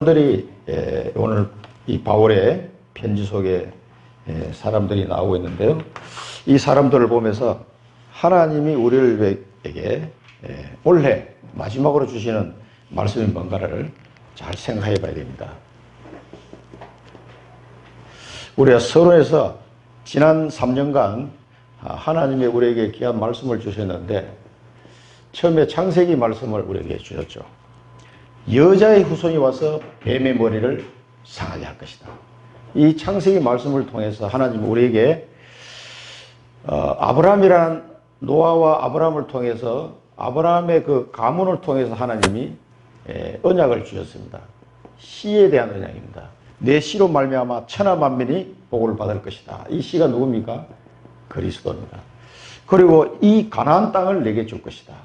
사람들이 오늘 이 바울의 편지 속에 사람들이 나오고 있는데요. 이 사람들을 보면서 하나님이 우리에게 올해 마지막으로 주시는 말씀이 뭔가를 잘 생각해 봐야 됩니다. 우리가 서론에서 지난 3년간 하나님이 우리에게 귀한 말씀을 주셨는데 처음에 창세기 말씀을 우리에게 주셨죠. 여자의 후손이 와서 뱀의 머리를 상하게 할 것이다. 이 창세기 말씀을 통해서 하나님 우리에게 아브라함이라는 노아와 아브라함을 통해서 아브라함의 그 가문을 통해서 하나님이 언약을 주셨습니다. 씨에 대한 언약입니다. 내 씨로 말미암아 천하 만민이 복을 받을 것이다. 이 씨가 누굽니까? 그리스도입니다. 그리고 이 가나안 땅을 내게 줄 것이다.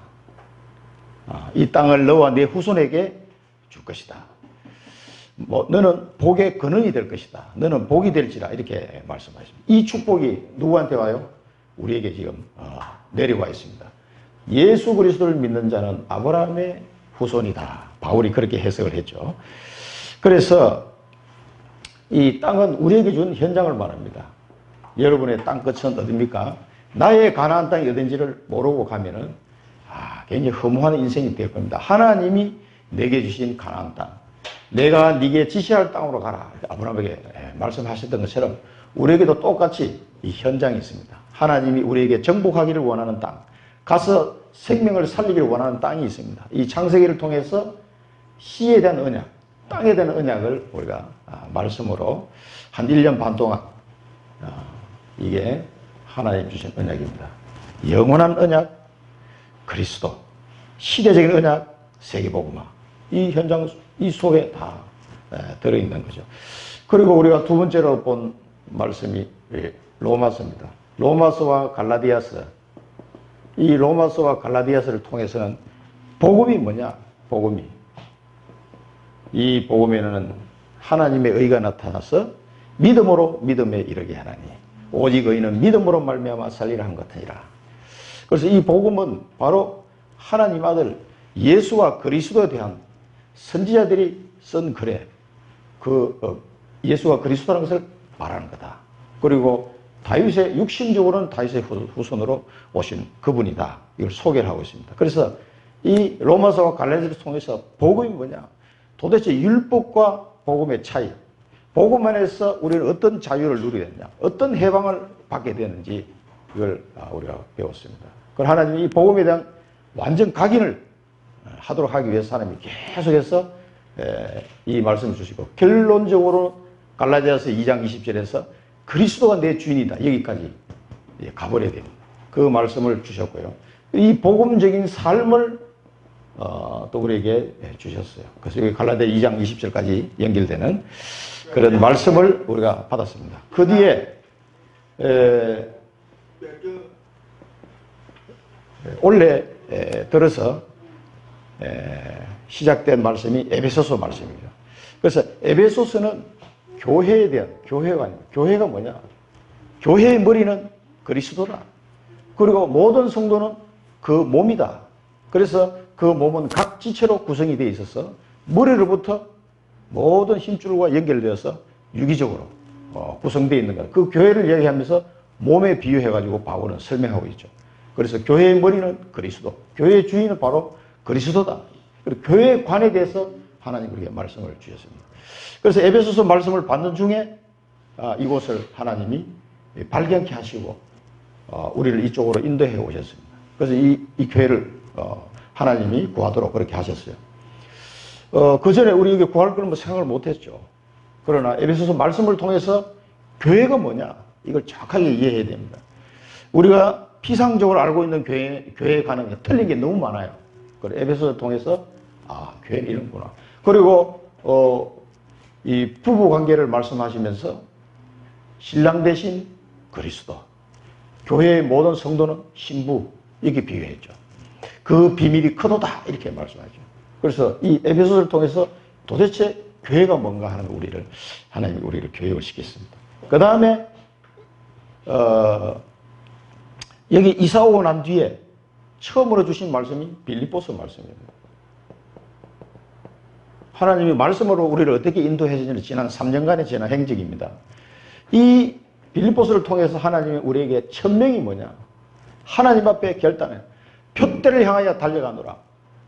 이 땅을 너와 내 후손에게 줄 것이다. 너는 복의 근원이 될 것이다. 너는 복이 될지라 이렇게 말씀하십니다. 이 축복이 누구한테 와요? 우리에게 지금 내려와 있습니다. 예수 그리스도를 믿는 자는 아브라함의 후손이다. 바울이 그렇게 해석을 했죠. 그래서 이 땅은 우리에게 준 현장을 말합니다. 여러분의 땅 끝은 어딥니까? 나의 가나안 땅이 어딘지를 모르고 가면은 굉장히 허무한 인생이 될 겁니다. 하나님이 내게 주신 가나안 땅, 내가 네게 지시할 땅으로 가라. 아브라함에게 말씀하셨던 것처럼 우리에게도 똑같이 이 현장이 있습니다. 하나님이 우리에게 정복하기를 원하는 땅, 가서 생명을 살리기를 원하는 땅이 있습니다. 이 창세기를 통해서 씨에 대한 언약, 땅에 대한 언약을 우리가 말씀으로 한 1년 반 동안 이게 하나님 주신 언약입니다. 영원한 언약, 그리스도, 시대적인 언약, 세계복음화. 이 현장, 이 속에 다 들어있는 거죠. 그리고 우리가 두 번째로 본 말씀이 로마서입니다. 로마서와 갈라디아서. 이 로마서와 갈라디아서를 통해서는 복음이 뭐냐? 복음이. 이 복음에는 하나님의 의가 나타나서 믿음으로 믿음에 이르게 하나니 오직 의인은 믿음으로 말미암아 살리라 한 것이니라. 그래서 이 복음은 바로 하나님 아들 예수와 그리스도에 대한 선지자들이 쓴 글에 예수와 그리스도라는 것을 말하는 거다. 그리고 다윗의 육신적으로는 다윗의 후손으로 오신 그분이다. 이걸 소개를 하고 있습니다. 그래서 이 로마서와 갈라디아서를 통해서 복음이 뭐냐? 도대체 율법과 복음의 차이. 복음 안에서 우리는 어떤 자유를 누리게 되느냐? 어떤 해방을 받게 되는지 이걸 우리가 배웠습니다. 그걸 하나님이 이 복음에 대한 완전 각인을 하도록 하기 위해서 하나님이 계속해서 이 말씀을 주시고 결론적으로 갈라디아서 2장 20절에서 그리스도가 내 주인이다. 여기까지 가버려야 됩니다. 그 말씀을 주셨고요. 이 복음적인 삶을 또 우리에게 주셨어요. 그래서 여기 갈라디아 2장 20절까지 연결되는 그런 말씀을 우리가 받았습니다. 그 뒤에 올해 들어서 시작된 말씀이 에베소서 말씀입니다. 그래서 에베소서는 교회에 대한 교회가 아닙니다. 교회가 뭐냐? 교회의 머리는 그리스도다. 그리고 모든 성도는 그 몸이다. 그래서 그 몸은 각 지체로 구성이 되어 있어서 머리로부터 모든 힘줄과 연결되어서 유기적으로 구성되어 있는 것. 그 교회를 얘기하면서 몸에 비유해가지고 바울은 설명하고 있죠. 그래서 교회의 머리는 그리스도, 교회의 주인은 바로 그리스도다. 그리고 교회의 관에 대해서 하나님 우리에게 말씀을 주셨습니다. 그래서 에베소서 말씀을 받는 중에 이곳을 하나님이 발견케 하시고 우리를 이쪽으로 인도해 오셨습니다. 그래서 이 교회를 하나님이 구하도록 그렇게 하셨어요. 그 전에 우리에게 구할 걸 뭐 생각을 못했죠. 그러나 에베소서 말씀을 통해서 교회가 뭐냐? 이걸 정확하게 이해해야 됩니다. 우리가 피상적으로 알고 있는 교회에 관한 게 틀린 게 너무 많아요. 그래서 에베소서를 통해서 교회는 이런구나. 그리고 이 부부 관계를 말씀하시면서 신랑 대신 그리스도, 교회의 모든 성도는 신부, 이렇게 비유했죠. 그 비밀이 크도다 이렇게 말씀하죠. 그래서 이 에베소서를 통해서 도대체 교회가 뭔가 하는 하나님이 우리를 교육을 시켰습니다. 그 다음에 여기 이사 오고 난 뒤에 처음으로 주신 말씀이 빌립보서 말씀입니다. 하나님이 말씀으로 우리를 어떻게 인도해주는지 지난 3년간의 지난 행적입니다. 이 빌립보서를 통해서 하나님이 우리에게 천명이 뭐냐? 하나님 앞에 결단해. 표대를 향하여 달려가노라.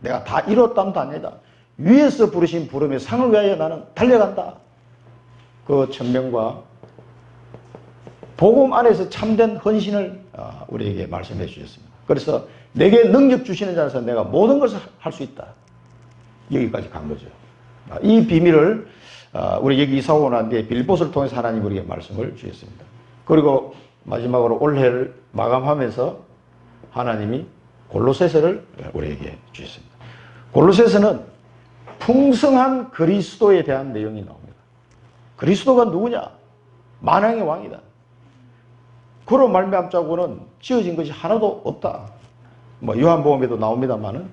내가 다 이뤘담도 아니다. 위에서 부르신 부름의 상을 위하여 나는 달려간다. 그 천명과 복음 안에서 참된 헌신을 우리에게 말씀해 주셨습니다. 그래서 내게 능력 주시는 자라서 내가 모든 것을 할 수 있다. 여기까지 간 거죠. 이 비밀을 우리 여기 이사 오고 난 뒤에 빌립보서를 통해서 하나님 우리에게 말씀을 주셨습니다. 그리고 마지막으로 올해를 마감하면서 하나님이 골로새서를 우리에게 주셨습니다. 골로새서는 풍성한 그리스도에 대한 내용이 나옵니다. 그리스도가 누구냐? 만왕의 왕이다. 그로 말미암자고는 지어진 것이 하나도 없다. 뭐 요한복음에도 나옵니다만은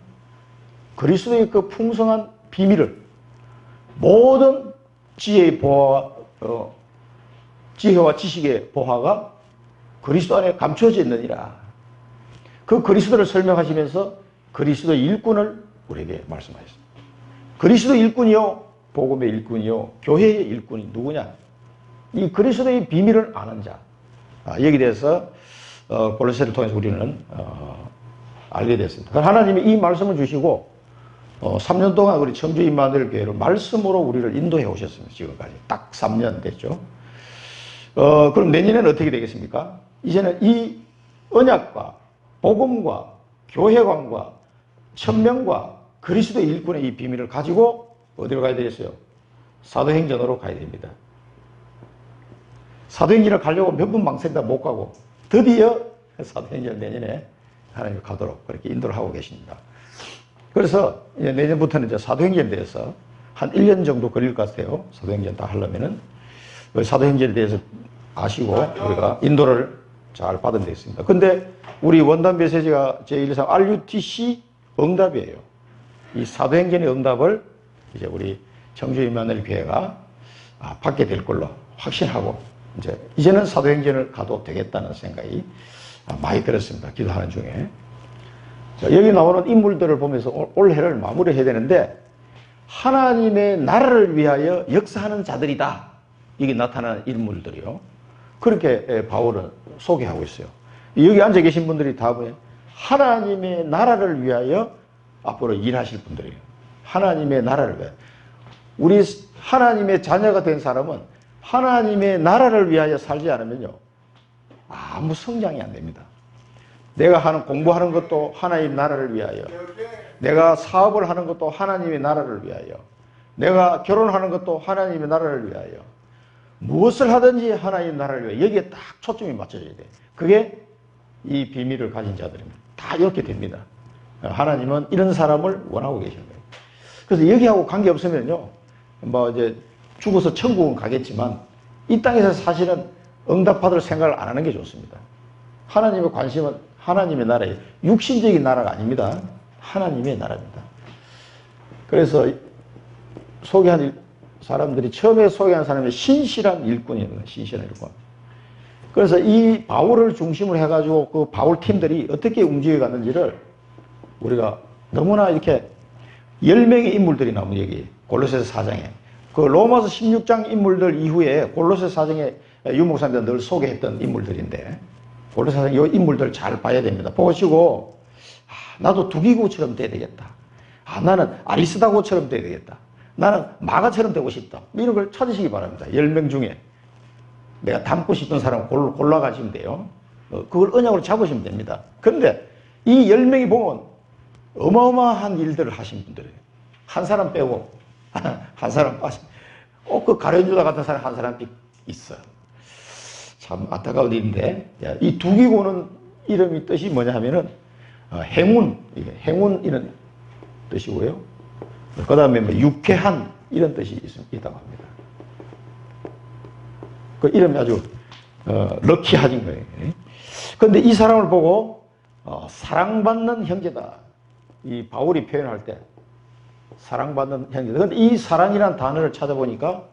그리스도의 그 풍성한 비밀을 모든 지혜의 보화, 지혜와 지식의 보화가 그리스도 안에 감춰져 있느니라. 그 그리스도를 설명하시면서 그리스도의 일꾼을 우리에게 말씀하셨습니다. 그리스도 일꾼이요, 복음의 일꾼이요, 교회의 일꾼이 누구냐? 이 그리스도의 비밀을 아는 자. 여기 대해서 골로새를 통해서 우리는 알게 됐습니다. 하나님이 이 말씀을 주시고 3년 동안 우리 청주 임마누엘 교회를 말씀으로 우리를 인도해 오셨습니다. 지금까지 딱 3년 됐죠. 그럼 내년에는 어떻게 되겠습니까? 이제는 이 언약과 복음과 교회관과 천명과 그리스도의 일꾼의 이 비밀을 가지고 어디로 가야 되겠어요? 사도행전으로 가야 됩니다. 사도행전을 가려고 몇 번 망설이다 못 가고 드디어 사도행전 내년에 하나님이 가도록 그렇게 인도를 하고 계십니다. 그래서 이제 내년부터는 이제 사도행전에 대해서 한 1년 정도 걸릴 것 같아요. 사도행전 다 하려면은. 사도행전에 대해서 아시고 우리가 인도를 잘 받으면 되겠습니다. 근데 우리 원단 메시지가 제123 RUTC 응답이에요. 이 사도행전의 응답을 이제 우리 청주 임마누엘 교회가 받게 될 걸로 확신하고 이제는 사도행전을 가도 되겠다는 생각이 많이 들었습니다. 기도하는 중에. 자, 여기 나오는 인물들을 보면서 올해를 마무리해야 되는데 하나님의 나라를 위하여 역사하는 자들이다. 이게 나타나는 인물들이요. 그렇게 바울은 소개하고 있어요. 여기 앉아 계신 분들이 다 뭐예요? 하나님의 나라를 위하여 앞으로 일하실 분들이에요. 하나님의 나라를 위하여. 우리 하나님의 자녀가 된 사람은 하나님의 나라를 위하여 살지 않으면요. 아무 성장이 안 됩니다. 내가 하는 공부하는 것도 하나님 나라를 위하여. 내가 사업을 하는 것도 하나님의 나라를 위하여. 내가 결혼하는 것도 하나님의 나라를 위하여. 무엇을 하든지 하나님 나라를 위하여. 여기에 딱 초점이 맞춰져야 돼. 그게 이 비밀을 가진 자들입니다. 다 이렇게 됩니다. 하나님은 이런 사람을 원하고 계신 거예요. 그래서 여기하고 관계없으면요. 뭐 이제 죽어서 천국은 가겠지만 이 땅에서 사실은 응답받을 생각을 안 하는 게 좋습니다. 하나님의 관심은 하나님의 나라예요. 육신적인 나라가 아닙니다. 하나님의 나라입니다. 그래서 소개한 사람들이 처음에 소개한 사람이 신실한 일꾼이에요. 신실한 일꾼. 그래서 이 바울을 중심으로 해가지고 그 바울 팀들이 어떻게 움직여 갔는지를 우리가 너무나 이렇게 10명의 인물들이 나오면 여기 골로새서 4장에 그 로마서 16장 인물들 이후에 골로새서 4장에 유 목사님들 늘 소개했던 인물들인데 골로새서 4장 이 인물들 잘 봐야 됩니다. 보시고 나도 두기구처럼 돼야 되겠다. 나는 아리스다고처럼 돼야 되겠다. 나는 마가처럼 되고 싶다. 이런 걸 찾으시기 바랍니다. 10명 중에 내가 닮고 싶은 사람 골라가시면 돼요. 그걸 언약으로 잡으시면 됩니다. 그런데 이 10명이 보면 어마어마한 일들을 하신 분들이에요. 한 사람 빼고 한 사람 빠져. 그 가룟유다 같은 사람 한 사람 있어. 참 안타까운 일인데 이 두기고는 이름이 뜻이 뭐냐 하면은 행운, 행운 이런 뜻이고요. 그 다음에 뭐 유쾌한 이런 뜻이 있다고 합니다. 그 이름이 아주 럭키하진 거예요. 그런데 이 사람을 보고 사랑받는 형제다. 이 바울이 표현할 때 사랑받는 형제다. 그런데 이 사랑이라는 단어를 찾아보니까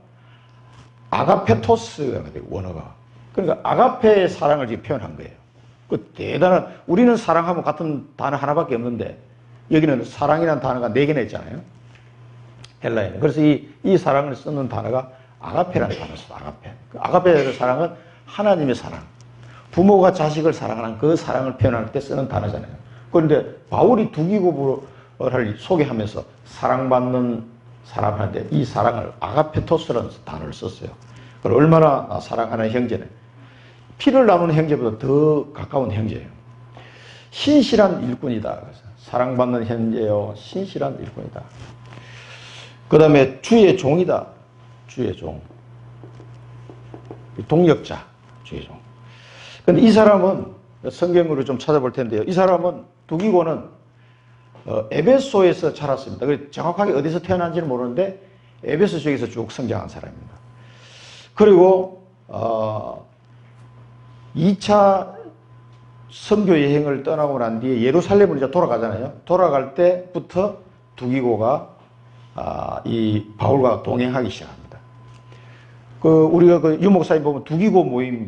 아가페토스가 돼요. 원어가. 그러니까 아가페의 사랑을 지금 표현한 거예요. 그 대단한, 우리는 사랑하면 같은 단어 하나밖에 없는데 여기는 사랑이라는 단어가 4개나 있잖아요. 헬라에는. 그래서 이 사랑을 쓰는 단어가 아가페라는 단어를 써. 아가페. 그 아가페의 사랑은 하나님의 사랑. 부모가 자식을 사랑하는 그 사랑을 표현할 때 쓰는 단어잖아요. 그런데 바울이 두기고를 소개하면서 사랑받는 사람한테 이 사랑을 아가페토스라는 단어를 썼어요. 그걸 얼마나 사랑하는 형제는 피를 나누는 형제보다 더 가까운 형제예요. 신실한 일꾼이다. 사랑받는 형제요, 신실한 일꾼이다. 그 다음에 주의 종이다. 주의 종. 동역자, 주의 종. 근데 이 사람은 성경으로 좀 찾아볼 텐데요. 이 사람은 두기고는 에베소에서 자랐습니다. 정확하게 어디서 태어난지는 모르는데 에베소 쪽에서 쭉 성장한 사람입니다. 그리고 2차 선교 여행을 떠나고 난 뒤에 예루살렘으로 이제 돌아가잖아요. 돌아갈 때부터 두기고가 이 바울과 동행하기 시작합니다. 우리가 유목사님 보면 두기고 모임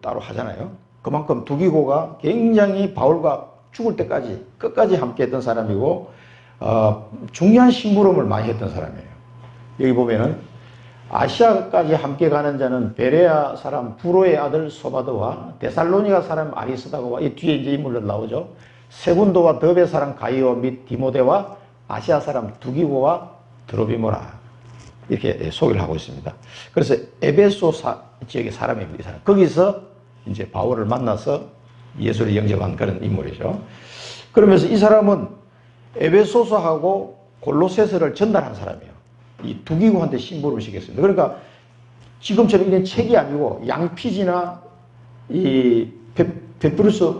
따로 하잖아요. 그만큼 두기고가 굉장히 바울과 죽을 때까지 끝까지 함께 했던 사람이고 중요한 심부름을 많이 했던 사람이에요. 여기 보면은 아시아까지 함께 가는 자는 베레아 사람 부로의 아들 소바도와 데살로니가 사람 아리스다고와 이 뒤에 이제 인물들 나오죠. 세군도와 더베 사람 가이오 및 디모데와 아시아 사람 두기고와 드로비모라 이렇게 소개를 하고 있습니다. 그래서 에베소 지역의 사람입니다. 이 사람. 거기서 이제 바울을 만나서 예수를 영접한 그런 인물이죠. 그러면서 이 사람은 에베소서하고 골로새서를 전달한 사람이에요. 이 두기고한테 심부름을 시켰습니다. 그러니까 지금처럼 이런 책이 아니고 양피지나 이 페프루스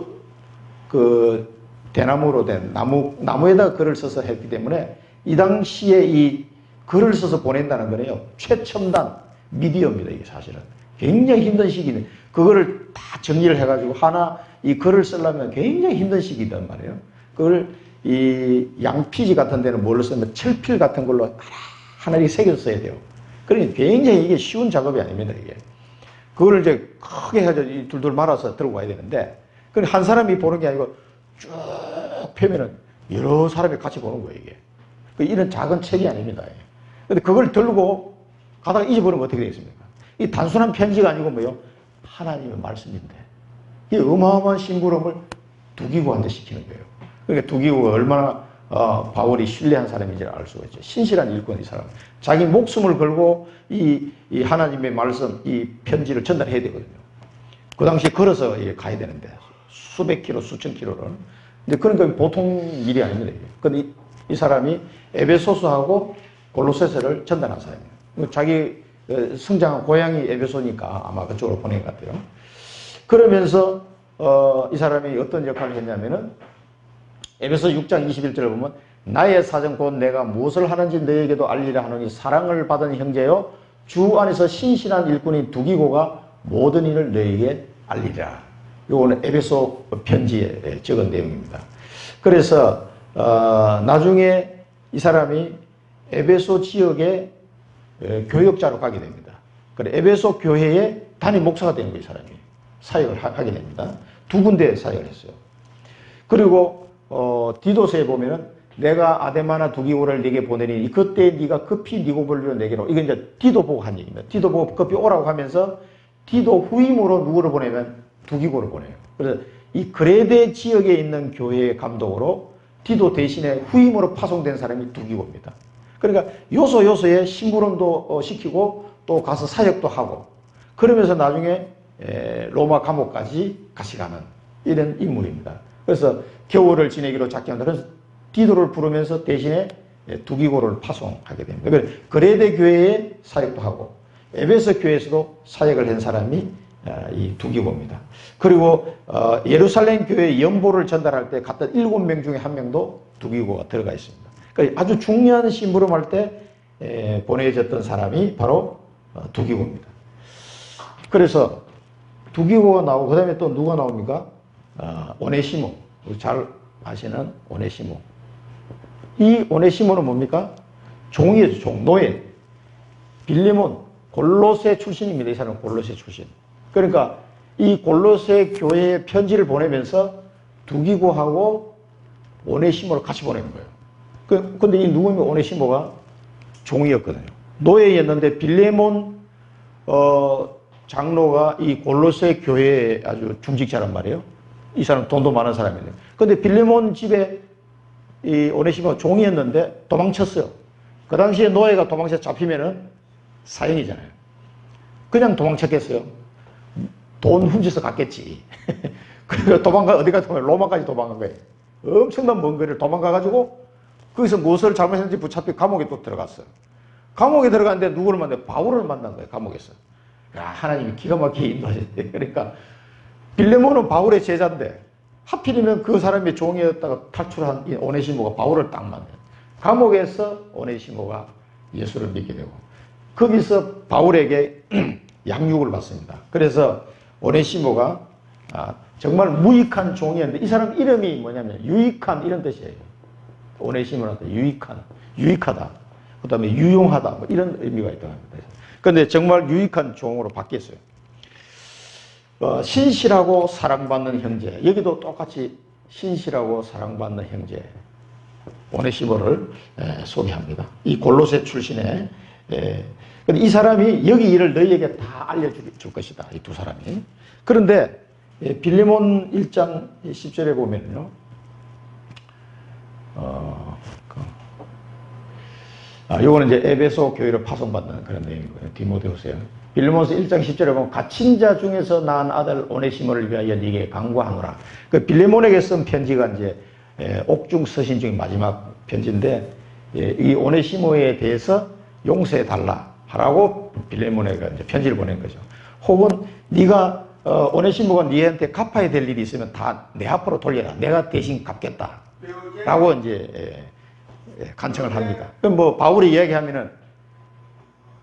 대나무로 된 나무에다 글을 써서 했기 때문에 이 당시에 이 글을 써서 보낸다는 거네요. 최첨단 미디어입니다. 이게 사실은 굉장히 힘든 시기는 그거를 다 정리를 해가지고 하나 이 글을 쓰려면 굉장히 힘든 시기단 말이에요. 그걸 이 양피지 같은 데는 뭘로 쓰면 철필 같은 걸로 하나 이렇게 새겨서 써야 돼요. 그러니까 굉장히 이게 쉬운 작업이 아닙니다, 이게. 그걸 이제 크게 해서 둘둘 말아서 들고 가야 되는데, 한 사람이 보는 게 아니고 쭉 펴면은 여러 사람이 같이 보는 거예요, 이게. 이런 작은 책이 아닙니다. 근데 그걸 들고 가다가 잊어버리면 어떻게 되겠습니까? 이 단순한 편지가 아니고 뭐요? 하나님의 말씀인데. 이 어마어마한 심부름을 두기고한테 시키는 거예요. 그러니까 두기고가 얼마나 바울이 신뢰한 사람인지를 알 수가 있죠. 신실한 일꾼 이 사람. 자기 목숨을 걸고 이 하나님의 말씀, 이 편지를 전달해야 되거든요. 그 당시에 걸어서 가야 되는데 수백 킬로, 수천 킬로를. 근데 그러니까 보통 일이 아닙니다. 근데 이 사람이 에베소서하고 골로새서를 전달한 사람이에요. 자기 성장한 고향이 에베소니까 아마 그쪽으로 보낸 것 같아요. 그러면서 이 사람이 어떤 역할을 했냐면은 에베소 6장 21절을 보면 나의 사정 곧 내가 무엇을 하는지 너에게도 알리라 하노니 사랑을 받은 형제요 주 안에서 신실한 일꾼인 두기고가 모든 일을 너에게 알리라. 이거는 에베소 편지에 적은 내용입니다. 그래서 나중에 이 사람이 에베소 지역의 교역자로 가게 됩니다. 그래 에베소 교회의 담임 목사가 되는 거예요, 이 사람이. 사역을 하게 됩니다. 두 군데 사역을 했어요. 그리고 디도서에 보면은 내가 아데마나 두기고를 네게 보내니 그때 네가 급히 니고볼리로 내게로. 이건 이제 디도 보고 한 얘기입니다. 디도 보고 급히 오라고 하면서 디도 후임으로 누구를 보내면 두기고를 보내요. 그래서 이 그레데 지역에 있는 교회의 감독으로 디도 대신에 후임으로 파송된 사람이 두기고입니다. 그러니까 요소요소에 심부름도 시키고 또 가서 사역도 하고 그러면서 나중에 로마 감옥까지 같이 가는 이런 인물입니다. 그래서 겨울을 지내기로 작정한다. 그래서 디도를 부르면서 대신에 두기고를 파송하게 됩니다. 그레데 교회에 사역도 하고 에베소 교회에서도 사역을 한 사람이 이 두기고입니다. 그리고 예루살렘 교회 연보를 전달할 때 갔던 7명 중에 한 명도 두기고가 들어가 있습니다. 그러니까 아주 중요한 심부름할 때 보내졌던 사람이 바로 두기고입니다. 그래서 두기고가 나오고 그 다음에 또 누가 나옵니까? 오네시모. 잘 아시는 오네시모. 이 오네시모는 뭡니까? 종이에요, 종, 노예. 빌레몬, 골로새 출신입니다. 이 사람은 골로새 출신. 그러니까 이 골로새 교회에 편지를 보내면서 두기고하고 오네시모를 같이 보내는 거예요. 근데 이 누구면 오네시모가 종이었거든요. 노예였는데 빌레몬 장로가 이 골로새 교회에 아주 중직자란 말이에요. 이 사람 돈도 많은 사람이에요. 근데 빌레몬 집에 이 오네시모가 종이었는데 도망쳤어요. 그 당시에 노예가 도망쳐 잡히면은 사형이잖아요. 그냥 도망쳤겠어요? 돈 훔쳐서 갔겠지. 그러니까 어디 갔다 오면 로마까지 도망간 거예요. 엄청난 먼 거리를 도망가가지고 거기서 무엇을 잘못했는지 붙잡혀 감옥에 또 들어갔어요. 감옥에 들어갔는데 누구를 만나? 바울을 만난 거예요, 감옥에서. 야, 하나님이 기가 막히게 인도하셨대. 그러니까 빌레몬은 바울의 제자인데 하필이면 그 사람이 종이었다가 탈출한 이 오네시모가 바울을 딱 만나요. 감옥에서 오네시모가 예수를 믿게 되고 거기서 바울에게 양육을 받습니다. 그래서 오네시모가 정말 무익한 종이었는데 이 사람 이름이 뭐냐면 유익한 이런 뜻이에요. 오네시모한테 유익하다. 그 다음에 유용하다. 뭐 이런 의미가 있다고 합니다. 그런데 정말 유익한 종으로 바뀌었어요. 신실하고 사랑받는 형제. 여기도 똑같이 신실하고 사랑받는 형제. 오네시모를 소개합니다. 이 골로새 출신의 근데 이 사람이 여기 일을 너희에게 다 알려줄 것이다. 이 두 사람이. 그런데 빌레몬 1장 10절에 보면요. 요거는 이제 에베소 교회로 파송받는 그런 내용이고요. 디모데후서요. 빌레몬서 1장 10절에 보면 갇힌 자 중에서 낳은 아들 오네시모를 위하여 네게 간구하노라. 그 빌레몬에게 쓴 편지가 이제 옥중 서신 중에 마지막 편지인데 이 오네시모에 대해서 용서해 달라 하라고 빌레몬에게 이제 편지를 보낸 거죠. 혹은 네가 오네시모가 네한테 갚아야 될 일이 있으면 다 내 앞으로 돌려라. 내가 대신 갚겠다. 라고 이제 간청을 합니다. 그럼 뭐 바울이 이야기하면은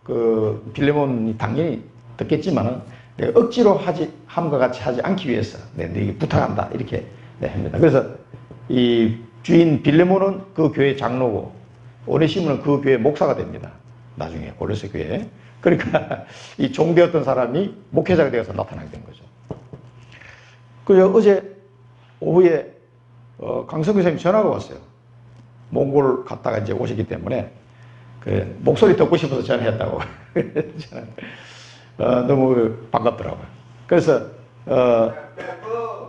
그 빌레몬이 당연히 듣겠지만은 내가 억지로 함과 같이 하지 않기 위해서 내게 부탁한다 이렇게 합니다. 그래서 이 주인 빌레몬은 그 교회 장로고 오네시모는 그 교회 목사가 됩니다. 나중에 골로새 교회. 그러니까 이 종되었던 사람이 목회자가 되어서 나타나게 된 거죠. 그래서 어제 오후에 강성규 선생님 전화가 왔어요. 몽골 갔다가 이제 오셨기 때문에 그 목소리 듣고 싶어서 전화했다고. 너무 반갑더라고요. 그래서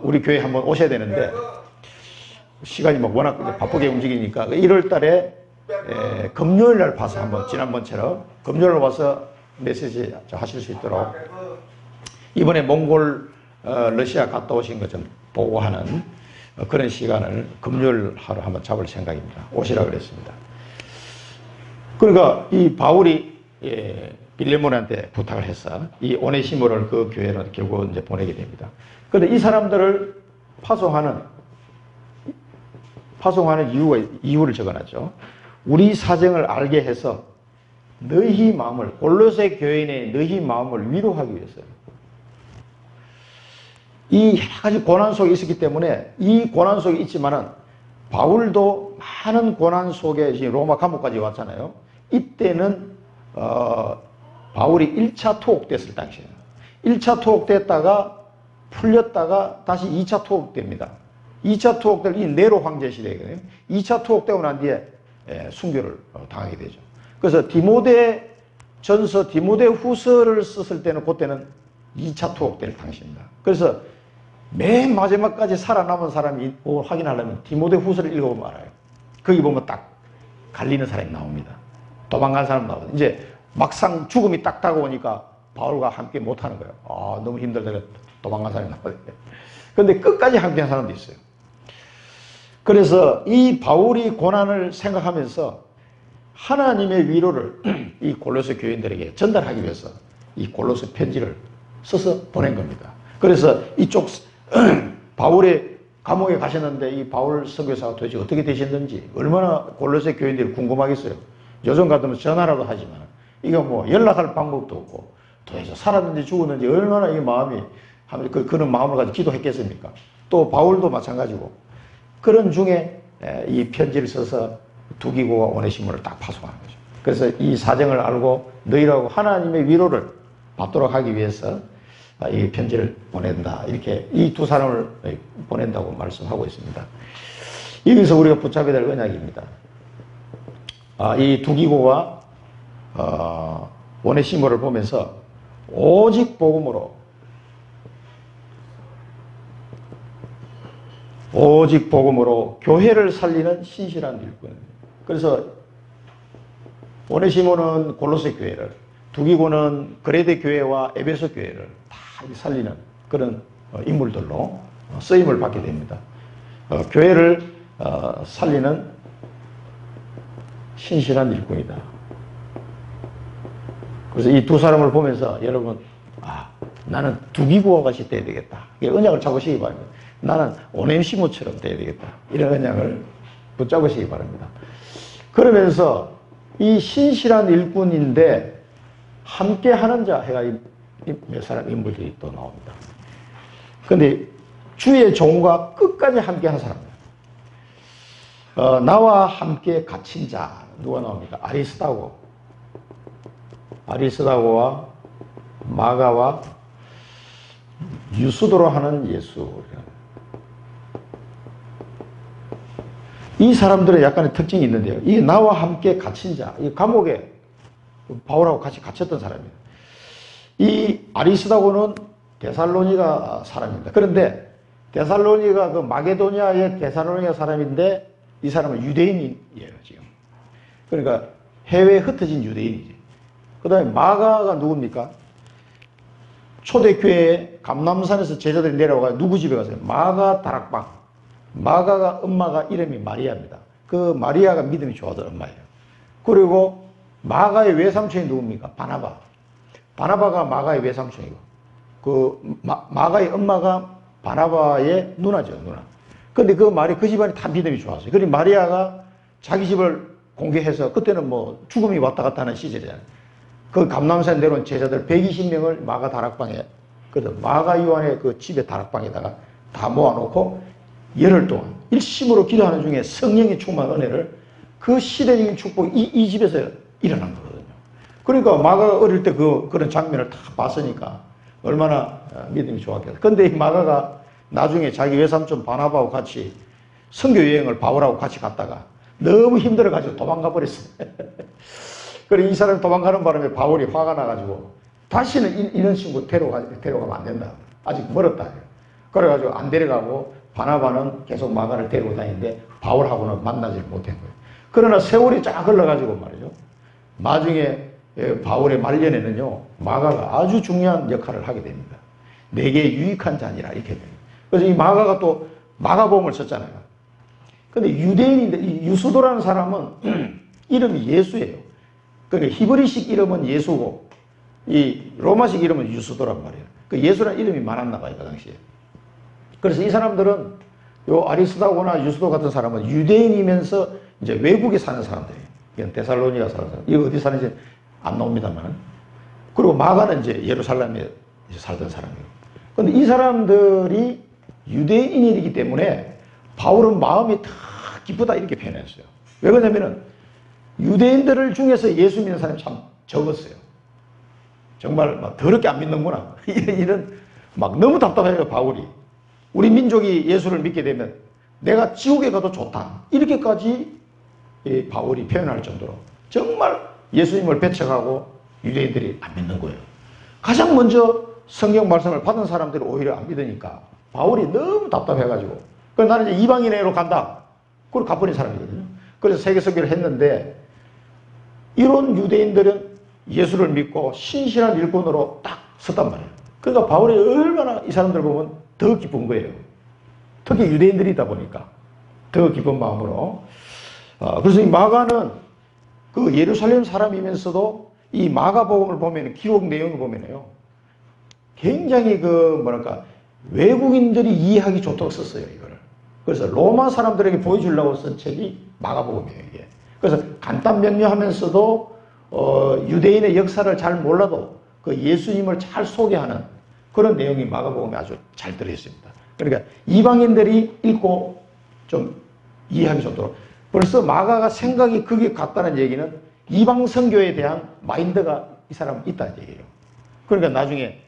우리 교회 한번 오셔야 되는데 시간이 막 워낙 바쁘게 움직이니까 1월 달에 금요일 날 봐서 한번 지난번처럼 금요일 날 와서 메시지 하실 수 있도록 이번에 몽골 러시아 갔다 오신 것 좀 보고하는 그런 시간을 금요일 하루 한번 잡을 생각입니다. 오시라 그랬습니다. 그러니까 이 바울이 빌레몬한테 부탁을 해서 이 오네시모를 그 교회로 결국 이제 보내게 됩니다. 그런데 이 사람들을 파송하는 이유를 적어놨죠. 우리 사정을 알게 해서 너희 마음을 골로새 교인의 너희 마음을 위로하기 위해서요. 이 여러 가지 고난 속에 있었기 때문에 이 고난 속에 있지만은 바울도 많은 고난 속에 지금 로마 감옥까지 왔잖아요. 이때는 바울이 1차 투옥됐을 당시에요. 1차 투옥됐다가 풀렸다가 다시 2차 투옥됩니다. 2차 투옥될 이 네로 황제 시대거든요. 2차 투옥되고 난 뒤에 순교를 당하게 되죠. 그래서 디모데 전서, 디모데 후서를 썼을 때는 그때는 2차 투옥될 당시입니다. 그래서 맨 마지막까지 살아남은 사람이 확인하려면 디모데 후서를 읽어보면 알아요. 거기 보면 딱 갈리는 사람이 나옵니다. 도망간 사람 나오거든요. 이제 막상 죽음이 딱 다가오니까 바울과 함께 못하는 거예요. 너무 힘들다가 도망간 사람이 나오거든요. 그런데 끝까지 함께 한 사람도 있어요. 그래서 이 바울이 고난을 생각하면서 하나님의 위로를 이 골로새 교인들에게 전달하기 위해서 이 골로새 편지를 써서 보낸 겁니다. 그래서 이쪽 바울의 감옥에 가셨는데 이 바울 선교사가 도대체 어떻게 되셨는지 얼마나 골로새 교인들이 궁금하겠어요. 요즘 같으면 전화라도 하지만 이거 뭐 연락할 방법도 없고 도대체 살았는지 죽었는지 얼마나 이 마음이 그런 마음을 가지고 기도했겠습니까? 또 바울도 마찬가지고 그런 중에 이 편지를 써서 두기고와 오네시모를 딱 파송하는 거죠. 그래서 이 사정을 알고 너희라고 하나님의 위로를 받도록 하기 위해서 이 편지를 보낸다. 이렇게 이 두 사람을 보낸다고 말씀하고 있습니다. 여기서 우리가 붙잡아야 될 언약입니다. 이 두기고와 오네시모를 보면서 오직 복음으로 교회를 살리는 신실한 일꾼. 그래서 오네시모는 골로새 교회를, 두기고는 그레데 교회와 에베소 교회를 다 살리는 그런 인물들로 쓰임을 받게 됩니다. 교회를 살리는 신실한 일꾼이다. 그래서 이 두 사람을 보면서 여러분, 나는 두기고와 같이 돼야 되겠다. 언약을 잡으시기 바랍니다. 나는 오네시모처럼 돼야 되겠다. 이런 언약을 붙잡으시기 바랍니다. 그러면서 이 신실한 일꾼인데 함께 하는 자 해가 몇 사람 인물들이 또 나옵니다. 그런데 주의 종과 끝까지 함께 한 사람입니다. 나와 함께 갇힌 자 누가 나옵니까? 아리스다고와 마가와 유수도로 하는 예수. 이 사람들의 약간의 특징이 있는데요. 이 나와 함께 갇힌 자, 이 감옥에 바울하고 같이 갇혔던 사람이에요. 이 아리스다고는 데살로니가 사람입니다. 그런데 데살로니가 그 마게도니아의 데살로니가 사람인데 이 사람은 유대인이에요, 지금. 그러니까 해외에 흩어진 유대인이지. 그 다음에 마가가 누굽니까? 초대교회에 감람산에서 제자들이 내려와서 누구 집에 가세요? 마가 다락방. 마가가 엄마가 이름이 마리아입니다. 그 마리아가 믿음이 좋아하던 엄마예요. 그리고 마가의 외삼촌이 누굽니까? 바나바가 마가의 외삼촌이고, 마가의 엄마가 바나바의 누나죠, 누나. 근데 그 집안이 다 믿음이 좋았어요. 그리고 마리아가 자기 집을 공개해서, 그때는 뭐 죽음이 왔다 갔다 하는 시절이잖아요. 그 감람산 내려온 제자들 120명을 마가 다락방에, 마가 요한의 그 집의 다락방에다가 다 모아놓고 열흘 동안 일심으로 기도하는 중에 성령의 충만한 은혜를, 그 시대적인 축복이 이 집에서 일어난 거거든요. 그러니까 마가가 어릴 때 그런 장면을 다 봤으니까 얼마나 믿음이 좋았겠어요. 근데 이 마가가 나중에 자기 외삼촌 바나바하고 같이 선교 여행을 바울하고 같이 갔다가 너무 힘들어가지고 도망가 버렸어요. 그래, 이 사람이 도망가는 바람에 바울이 화가 나가지고 다시는 이런 친구 데려가면 안 된다. 아직 멀었다. 그래가지고 안 데려가고 바나바는 계속 마가를 데리고 다니는데 바울하고는 만나질 못한 거예요. 그러나 세월이 쫙 흘러가지고 말이죠. 나중에 바울의 말년에는요, 마가가 아주 중요한 역할을 하게 됩니다. 내게 유익한 자니라, 이렇게 됩니다. 그래서 이 마가가 또 마가복음을 썼잖아요. 근데 유대인인데, 이 유수도라는 사람은 이름이 예수예요. 그러니까 히브리식 이름은 예수고, 이 로마식 이름은 유수도란 말이에요. 그 예수라는 이름이 많았나 봐요, 그 당시에. 그래서 이 사람들은, 요 아리스다고나 유수도 같은 사람은 유대인이면서 이제 외국에 사는 사람들이에요. 이건 데살로니가 사는 사람. 이거 어디 사는지 안 나옵니다만. 그리고 마가는 이제 예루살렘에 이제 살던 사람이에요. 근데 이 사람들이 유대인이기 때문에 바울은 마음이 다 기쁘다, 이렇게 표현했어요. 왜 그러냐면은 유대인들 중에서 예수 믿는 사람이 참 적었어요. 정말 막 더럽게 안 믿는구나. 이런 막 너무 답답해요, 바울이. 우리 민족이 예수를 믿게 되면 내가 지옥에 가도 좋다, 이렇게까지 바울이 표현할 정도로 정말 예수님을 배척하고 유대인들이 안 믿는 거예요. 가장 먼저 성경 말씀을 받은 사람들이 오히려 안 믿으니까 바울이 너무 답답해가지고, 그래서 나는 이제 이방인으로 간다. 그걸 가버린 사람이거든요. 그래서 세계 선교를 했는데, 이런 유대인들은 예수를 믿고 신실한 일꾼으로 딱 섰단 말이에요. 그러니까 바울이 얼마나 이 사람들 보면 더 기쁜 거예요. 특히 유대인들이다 보니까 더 기쁜 마음으로. 그래서 이 마가는 그 예루살렘 사람이면서도 이 마가복음을 보면, 기록 내용을 보면요, 굉장히 외국인들이 이해하기 좋도록 썼어요, 이거를. 그래서 로마 사람들에게 보여주려고 쓴 책이 마가복음이에요, 이게. 그래서 간단 명료하면서도 유대인의 역사를 잘 몰라도 그 예수님을 잘 소개하는 그런 내용이 마가복음에 아주 잘 들어있습니다. 그러니까 이방인들이 읽고 좀 이해하기 좋도록. 벌써 마가가 생각이 거기에 갔다는 얘기는 이방 선교에 대한 마인드가 이 사람은 있다는 얘기예요. 그러니까 나중에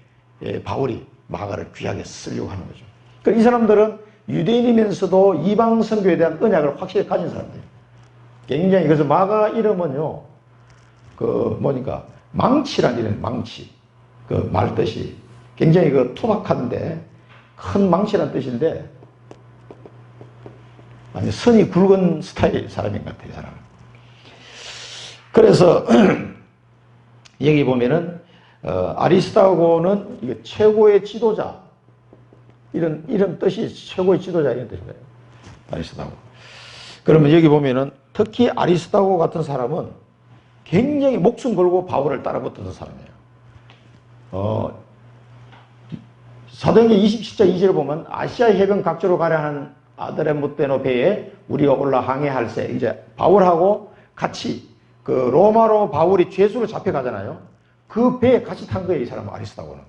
바울이 마가를 귀하게 쓰려고 하는 거죠. 그러니까 이 사람들은 유대인이면서도 이방 선교에 대한 언약을 확실히 가진 사람들이에요. 굉장히. 그래서 마가 이름은요, 그 뭐니까 망치란 이런 망치, 그 말 뜻이 굉장히 그 투박한데 큰 망치란 뜻인데 아니 선이 굵은 스타일 사람인 것 같아요, 이 사람은. 그래서 여기 보면은 아리스타고는 이게 최고의 지도자 이런 뜻이 최고의 지도자 이런 뜻인 거예요. 아리스타고. 그러면 여기 보면은 특히 아리스타고 같은 사람은 굉장히 목숨 걸고 바울을 따라붙었던 사람이에요. 사도행전 27장 2절을 보면 아시아 해변 각지로 가려 하는 아드레무테노 배에 우리가 올라 항해할세. 이제 바울하고 같이 그 로마로 바울이 죄수로 잡혀가잖아요. 그 배에 같이 탄 거예요, 이 사람 아리스타고는.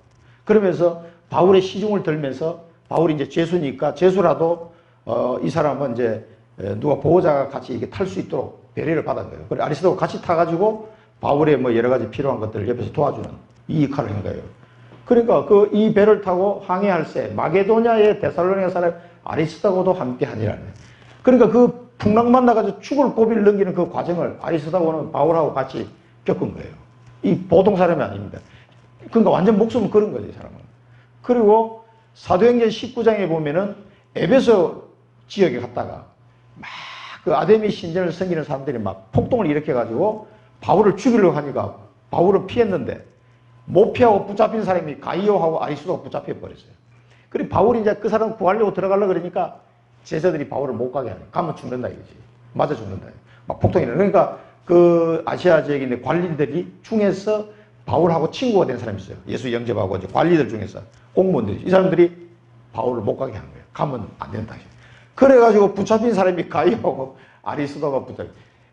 그러면서 바울의 시중을 들면서 바울이 이제 죄수니까 죄수라도 이 사람은 이제 누가 보호자가 같이 이렇게 탈 수 있도록 배려를 받은 거예요. 그래 아리스타고 같이 타가지고 바울의 뭐 여러 가지 필요한 것들을 옆에서 도와주는 이 역할을 한 거예요. 그러니까 그 이 배를 타고 항해할세 마게도냐의 데살로니가 사람 아리스타고도 함께 하니라. 그러니까 그 풍랑 만나가지고 죽을 고비를 넘기는 그 과정을 아리스타고는 바울하고 같이 겪은 거예요. 이 보통 사람이 아닙니다. 그러니까 완전 목숨을 걸은 거죠, 이 사람은. 그리고 사도행전 19장에 보면은 에베소 지역에 갔다가 막 그 아데미 신전을 섬기는 사람들이 막 폭동을 일으켜가지고 바울을 죽이려고 하니까 바울은 피했는데 못 피하고 붙잡힌 사람이 가이오하고 아리스도가 붙잡혀 버렸어요. 그리고 바울이 이제 그 사람 구하려고 들어가려고 그러니까 제자들이 바울을 못 가게 하네. 가면 죽는다 이거지. 맞아 죽는다. 막 폭동이 일어나. 그러니까 그 아시아 지역에 있는 관리들이 중에서 바울하고 친구가 된 사람이 있어요. 예수 영접하고 이제 관리들 중에서 공무원들이. 이 사람들이 바울을 못 가게 하는 거예요. 가면 안 된다. 그래가지고 붙잡힌 사람이 가이오하고 아리스도가 붙잡혀.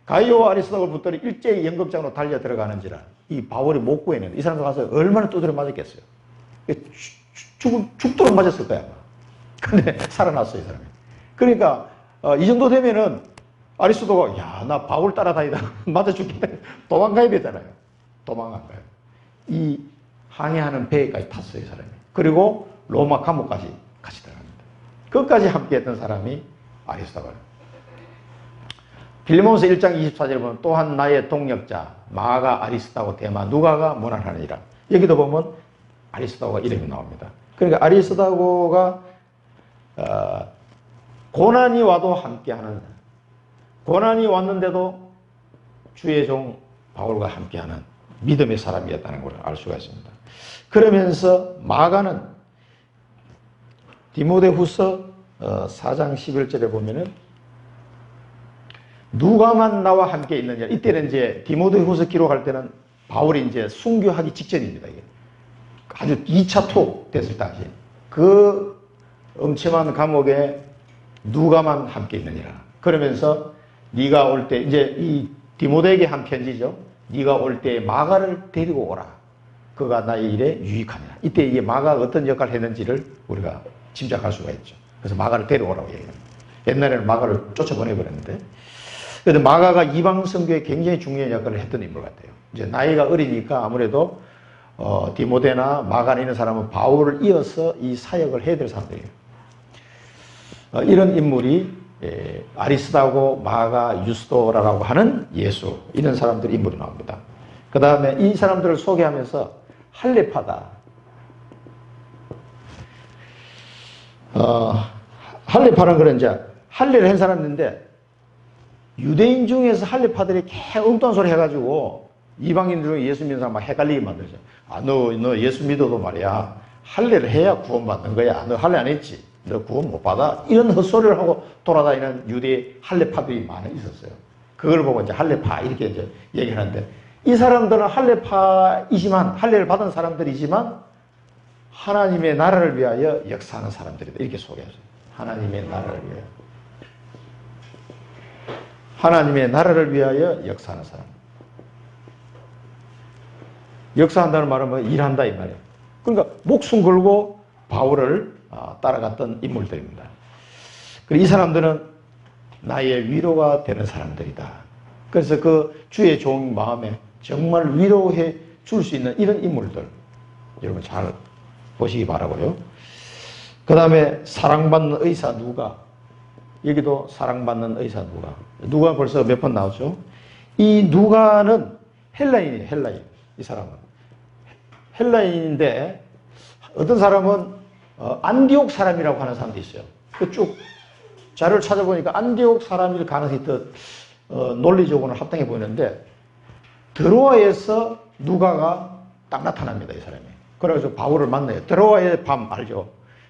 가이오와 아리스도가 붙더니 일제히 연극장으로 달려 들어가는지라 이 바울이 못 구해내는 이 사람들 가서 얼마나 두드려 맞았겠어요. 죽도록 맞았을 거야. 근데 살아났어, 이 사람이. 그러니까 이 정도 되면은 아리스도가 야, 나 바울 따라다니다 맞아 죽겠다. 도망가야 되잖아요. 도망간 거예요. 이 항해하는 배까지 탔어요, 이 사람이. 그리고 로마 감옥까지 같이 들어갑니다. 끝까지 함께했던 사람이 아리스도가예요. 빌리몬서 1장 24절에 보면 또한 나의 동역자 마가 아리스다고 데마 누가가 문안하니라. 여기도 보면 아리스다고가 이름이 나옵니다. 그러니까 아리스다고가 고난이 와도 함께하는, 고난이 왔는데도 주의 종 바울과 함께하는 믿음의 사람이었다는 걸 알 수가 있습니다. 그러면서 마가는 디모데후서 4장 11절에 보면은 누가만 나와 함께 있느냐. 이때는 이제 디모데후서 기록할 때는 바울이 이제 순교하기 직전입니다. 이게 아주 2차 투옥 됐을 당시 그 엄청난 감옥에 누가만 함께 있느니라. 그러면서 네가 올 때 이제 이 디모데에게 한 편지죠. 네가 올 때 마가를 데리고 오라. 그가 나의 일에 유익하니라. 이때 이게 마가가 어떤 역할을 했는지를 우리가 짐작할 수가 있죠. 그래서 마가를 데려오라고 얘기합니다. 옛날에는 마가를 쫓아보내버렸는데 그런데 마가가 이방 선교에 굉장히 중요한 역할을 했던 인물 같아요. 이제 나이가 어리니까 아무래도 디모데나 마가나 이런 사람은 바울을 이어서 이 사역을 해야 될 사람들이에요. 이런 인물이 아리스다고 마가 유스도라고 하는 예수 이런 사람들 인물이 나옵니다. 그 다음에 이 사람들을 소개하면서 할례파다. 할례파는 그런 이제 할례를 한 사람인데 유대인 중에서 할례파들이 계속 엉뚱한 소리 해가지고 이방인 중에 예수 믿는 사람 막 헷갈리게 만들죠. 너 예수 믿어도 말이야 할례를 해야 구원받는 거야. 너 할례 안 했지? 너 구원 못 받아? 이런 헛소리를 하고 돌아다니는 유대 할례파들이 많이 있었어요. 그걸 보고 이제 할례파 이렇게 이제 얘기하는데 이 사람들은 할례파이지만 할례를 받은 사람들이지만 하나님의 나라를 위하여 역사하는 사람들이다. 이렇게 소개하죠. 하나님의 나라를 위하여. 하나님의 나라를 위하여 역사하는 사람. 역사한다는 말은 뭐 일한다 이 말이에요. 그러니까 목숨 걸고 바울을 따라갔던 인물들입니다. 그리고 이 사람들은 나의 위로가 되는 사람들이다. 그래서 그 주의 종 마음에 정말 위로해 줄 수 있는 이런 인물들 여러분 잘 보시기 바라고요. 그 다음에 사랑받는 의사 누가. 여기도 사랑받는 의사 누가. 누가 벌써 몇 번 나오죠. 이 누가는 헬라인이에요, 헬라인. 이 사람은. 헬라인인데, 어떤 사람은 안디옥 사람이라고 하는 사람도 있어요. 쭉 자료를 찾아보니까 안디옥 사람일 가능성이 더 논리적으로는 합당해 보이는데, 드로아에서 누가가 딱 나타납니다, 이 사람이. 그래서 바울을 만나요. 드로아의 밤 알죠?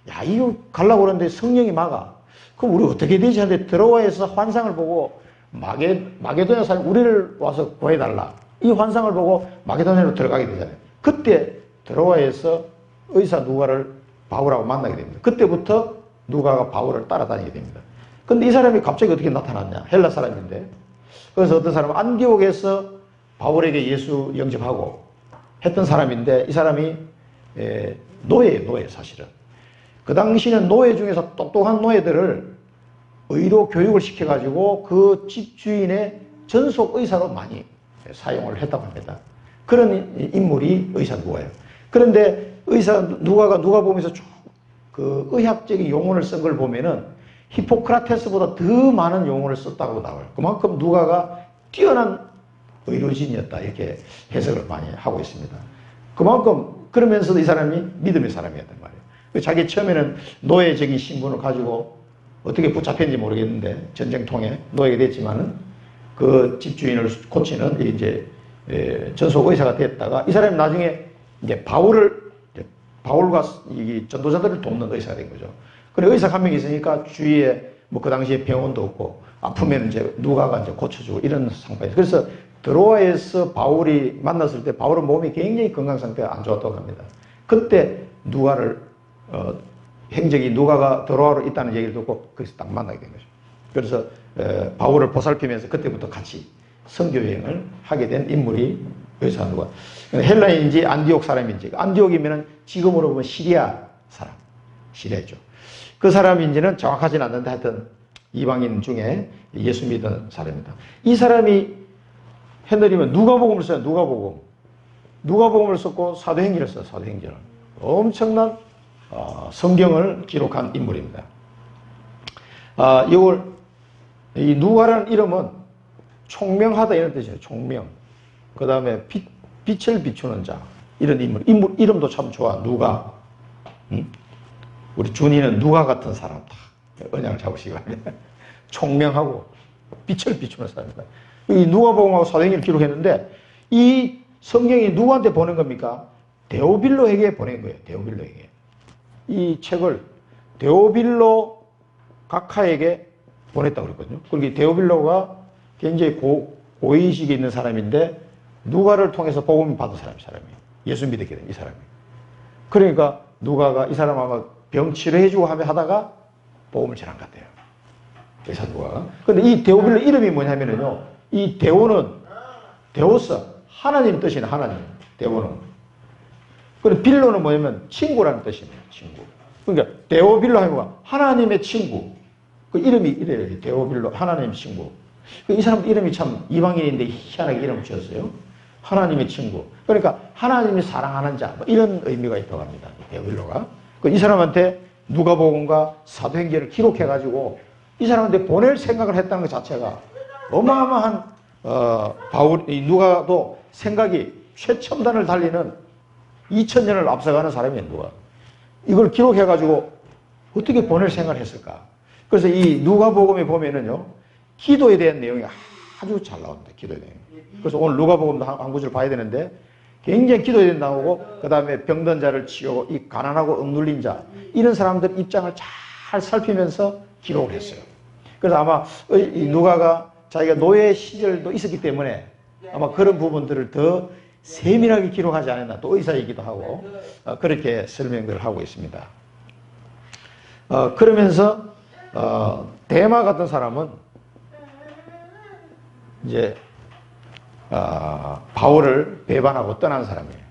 야, 이거 가려고 그러는데 성령이 막아. 그럼 우리 어떻게 되지? 하는데 드로아에서 환상을 보고 마게도냐 사람 우리를 와서 구해달라. 이 환상을 보고 마게도냐로 들어가게 되잖아요. 그때 드로아에서 의사 누가를 바울하고 만나게 됩니다. 그때부터 누가가 바울을 따라다니게 됩니다. 근데 이 사람이 갑자기 어떻게 나타났냐? 헬라 사람인데. 그래서 어떤 사람은 안디옥에서 바울에게 예수 영접하고 했던 사람인데, 이 사람이 노예예요, 노예 사실은. 그 당시는 노예 중에서 똑똑한 노예들을 의료 교육을 시켜가지고 그 집주인의 전속 의사로 많이 사용을 했다고 합니다. 그런 인물이 의사 누가예요. 그런데 의사 누가 보면서 쭉 그 의학적인 용어를 쓴 걸 보면은 히포크라테스보다 더 많은 용어를 썼다고 나와요. 그만큼 누가가 뛰어난 의료진이었다, 이렇게 해석을 많이 하고 있습니다. 그만큼 그러면서도 이 사람이 믿음의 사람이었단 말이에요. 자기 처음에는 노예적인 신분을 가지고 어떻게 붙잡혔는지 모르겠는데 전쟁통에 노예가 됐지만은 그 집주인을 고치는 이제 전속 의사가 됐다가, 이 사람이 나중에 이제 바울과 이 전도자들을 돕는 의사가 된 거죠. 그래, 의사가 한 명 있으니까 주위에 뭐 그 당시에 병원도 없고 아프면 이제 누가가 이제 고쳐주고 이런 상황이에요. 그래서 드로아에서 바울이 만났을 때 바울은 몸이 굉장히 건강 상태가 안 좋았다고 합니다. 그때 누가를 행적이 누가가 드로아로 있다는 얘기를 듣고 거기서 딱 만나게 된 거죠. 그래서 바울을 보살피면서 그때부터 같이 선교 여행을 하게 된 인물이 의사 누가. 헬라인인지 안디옥 사람인지. 안디옥이면은 지금으로 보면 시리아 사람, 시리아죠. 그 사람인지는 정확하진 않는데 하여튼 이방인 중에 예수 믿는 사람입니다. 이 사람이 헤늘이면 누가복음을 써요. 누가복음을 썼고 사도행전을 써요. 사도행전을. 엄청난 성경을 기록한 인물입니다. 이 누가라는 이름은 총명하다 이런 뜻이에요. 총명. 그 다음에 빛을 비추는 자, 이런 인물 이름도 참 좋아. 누가. 우리 준이는 누가 같은 사람다. 언양을 잡으시기 바랍니다. 총명하고 빛을 비추는 사람입니다. 이 누가복음하고 사도행전을 기록했는데, 이 성경이 누구한테 보낸 겁니까? 데오빌로에게 보낸 거예요. 데오빌로에게. 이 책을 데오빌로 각하에게 보냈다고 그랬거든요. 그리고 데오빌로가 굉장히 고위직에 있는 사람인데, 누가를 통해서 복음을 받은 사람이 예수 믿게 된 이 사람이. 그러니까 누가가 이 사람 아마 병 치료해주고 하다가 복음을 전한 것 같아요. 의사 누가가. 근데 이 데오빌로 이름이 뭐냐면요, 이 데오스, 하나님 뜻이네, 하나님. 데오는. 그리고 빌로는 뭐냐면 친구라는 뜻이네요, 친구. 그러니까 데오빌로 하면 하나님의 친구. 그 이름이 이래요, 데오빌로, 하나님의 친구. 이 사람 이름이 참 이방인인데 희한하게 이름을 지었어요. 하나님의 친구. 그러니까 하나님이 사랑하는 자, 뭐 이런 의미가 있다고 합니다, 데오빌로가. 이 사람한테 누가복음과 사도행전을 기록해가지고 이 사람한테 보낼 생각을 했다는 것 자체가 어마어마한 누가도 생각이 최첨단을 달리는 2000년을 앞서가는 사람이에요, 누가. 이걸 기록해가지고 어떻게 보낼 생각을 했을까. 그래서 이 누가복음에 보면은요, 기도에 대한 내용이 아주 잘 나옵니다, 기도에 대한 내용. 그래서 오늘 누가복음도 한 구절 봐야 되는데, 굉장히 기도에 대한 나오고, 그 다음에 병든 자를 치유하고, 이 가난하고 억눌린 자, 이런 사람들 입장을 잘 살피면서 기록을 했어요. 그래서 아마 이 누가가 자기가 노예 시절도 있었기 때문에 아마 그런 부분들을 더 세밀하게 기록하지 않았나. 또 의사이기도 하고 그렇게 설명들을 하고 있습니다. 그러면서 데마 같은 사람은 이제 바울을 배반하고 떠난 사람이에요.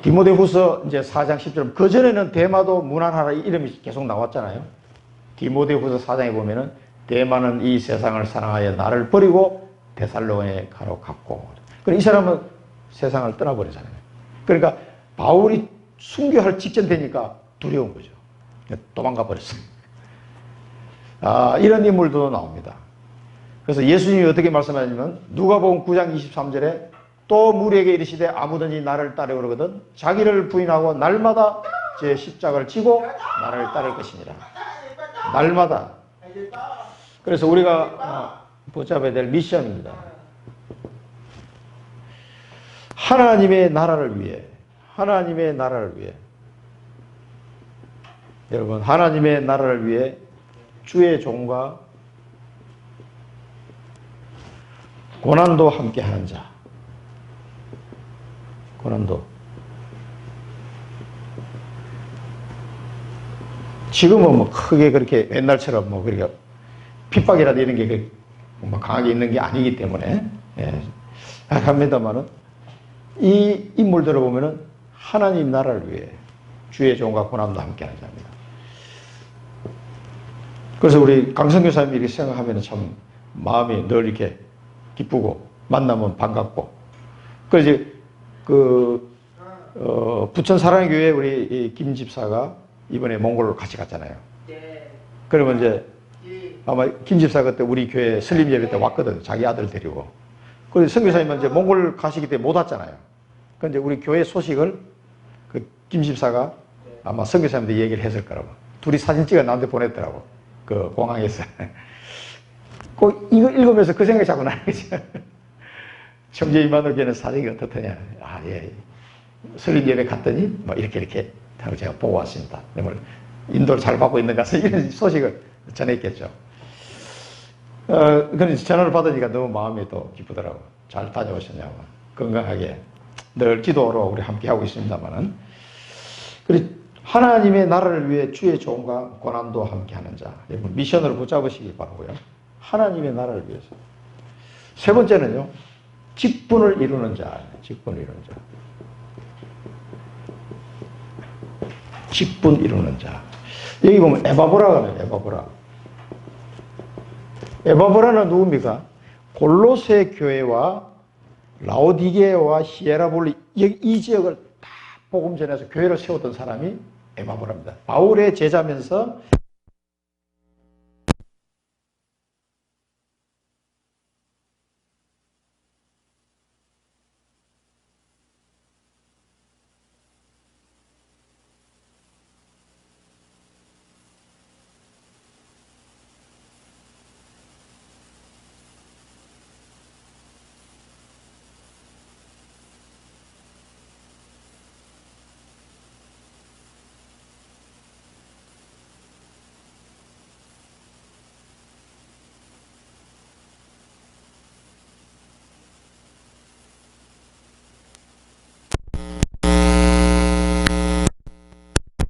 디모데후서 이제 4장 10절. 그 전에는 데마도 무난하라 이름이 계속 나왔잖아요. 디모데후서 4장에 보면은 데마는 이 세상을 사랑하여 나를 버리고 데살로니가에 가로 갔고. 그럼 이 사람은 세상을 떠나버리잖아요. 그러니까 바울이 순교할 직전 되니까 두려운 거죠. 도망가 버렸어요. 이런 인물도 나옵니다. 그래서 예수님이 어떻게 말씀하냐면 누가복음 9장 23절에 또 무리에게 이르시되 아무든지 나를 따르 그러거든 자기를 부인하고 날마다 제 십자가를 지고 나를 따를 것이니라. 날마다. 그래서 우리가 붙잡아야 될 미션입니다. 하나님의 나라를 위해, 하나님의 나라를 위해. 여러분, 하나님의 나라를 위해 주의 종과 고난도 함께 하는 자. 고난도. 지금은 뭐 크게 그렇게 옛날처럼 뭐 그렇게 핍박이라도 이런 게 뭐 강하게 있는 게 아니기 때문에, 예. 합니다만은 이 인물들을 보면은 하나님 나라를 위해 주의 종과 고난도 함께 하는 자입니다. 그래서 우리 강성교사님이 이렇게 생각하면 참 마음이 늘 이렇게 기쁘고 만나면 반갑고. 그래서 이제 부천 사랑교회 우리 김 집사가 이번에 몽골로 같이 갔잖아요. 그러면 이제 아마 김 집사 그때 우리 교회 설립 예배 때 왔거든. 자기 아들 데리고. 그래서 선교사님은 이제 몽골 가시기 때문에 못 왔잖아요. 그런데 우리 교회 소식을 그 김 집사가 아마 선교사님한테 얘기를 했을 거라고. 둘이 사진 찍어 나한테 보냈더라고. 그 공항에서. 꼭 이거 읽으면서 그 생각이 자꾸 나는 거죠. 청주 임마누엘 교회는 사정이 어떻더냐. 아, 예. 설립 예배 갔더니 뭐 이렇게 하고 제가 보고 왔습니다. 인도를 잘 받고 있는 가서 이런 소식을 전했겠죠. 그래서 전화를 받으니까 너무 마음이 또 기쁘더라고. 잘 다녀오셨냐고. 건강하게. 늘 기도로 우리 함께 하고 있습니다만은. 그리고 하나님의 나라를 위해 주의 종과 고난도 함께 하는 자. 여러분, 미션을 붙잡으시기 바라고요. 하나님의 나라를 위해서. 세 번째는요. 직분을 이루는 자. 직분을 이루는 자. 직분 이루는 자. 여기 보면 에바브라가 나와요. 에바브라. 에바브라는 누굽니까? 골로새 교회와 라오디게와 히에라볼리 이 지역을 다 복음 전해서 교회를 세웠던 사람이 에바브라입니다. 바울의 제자면서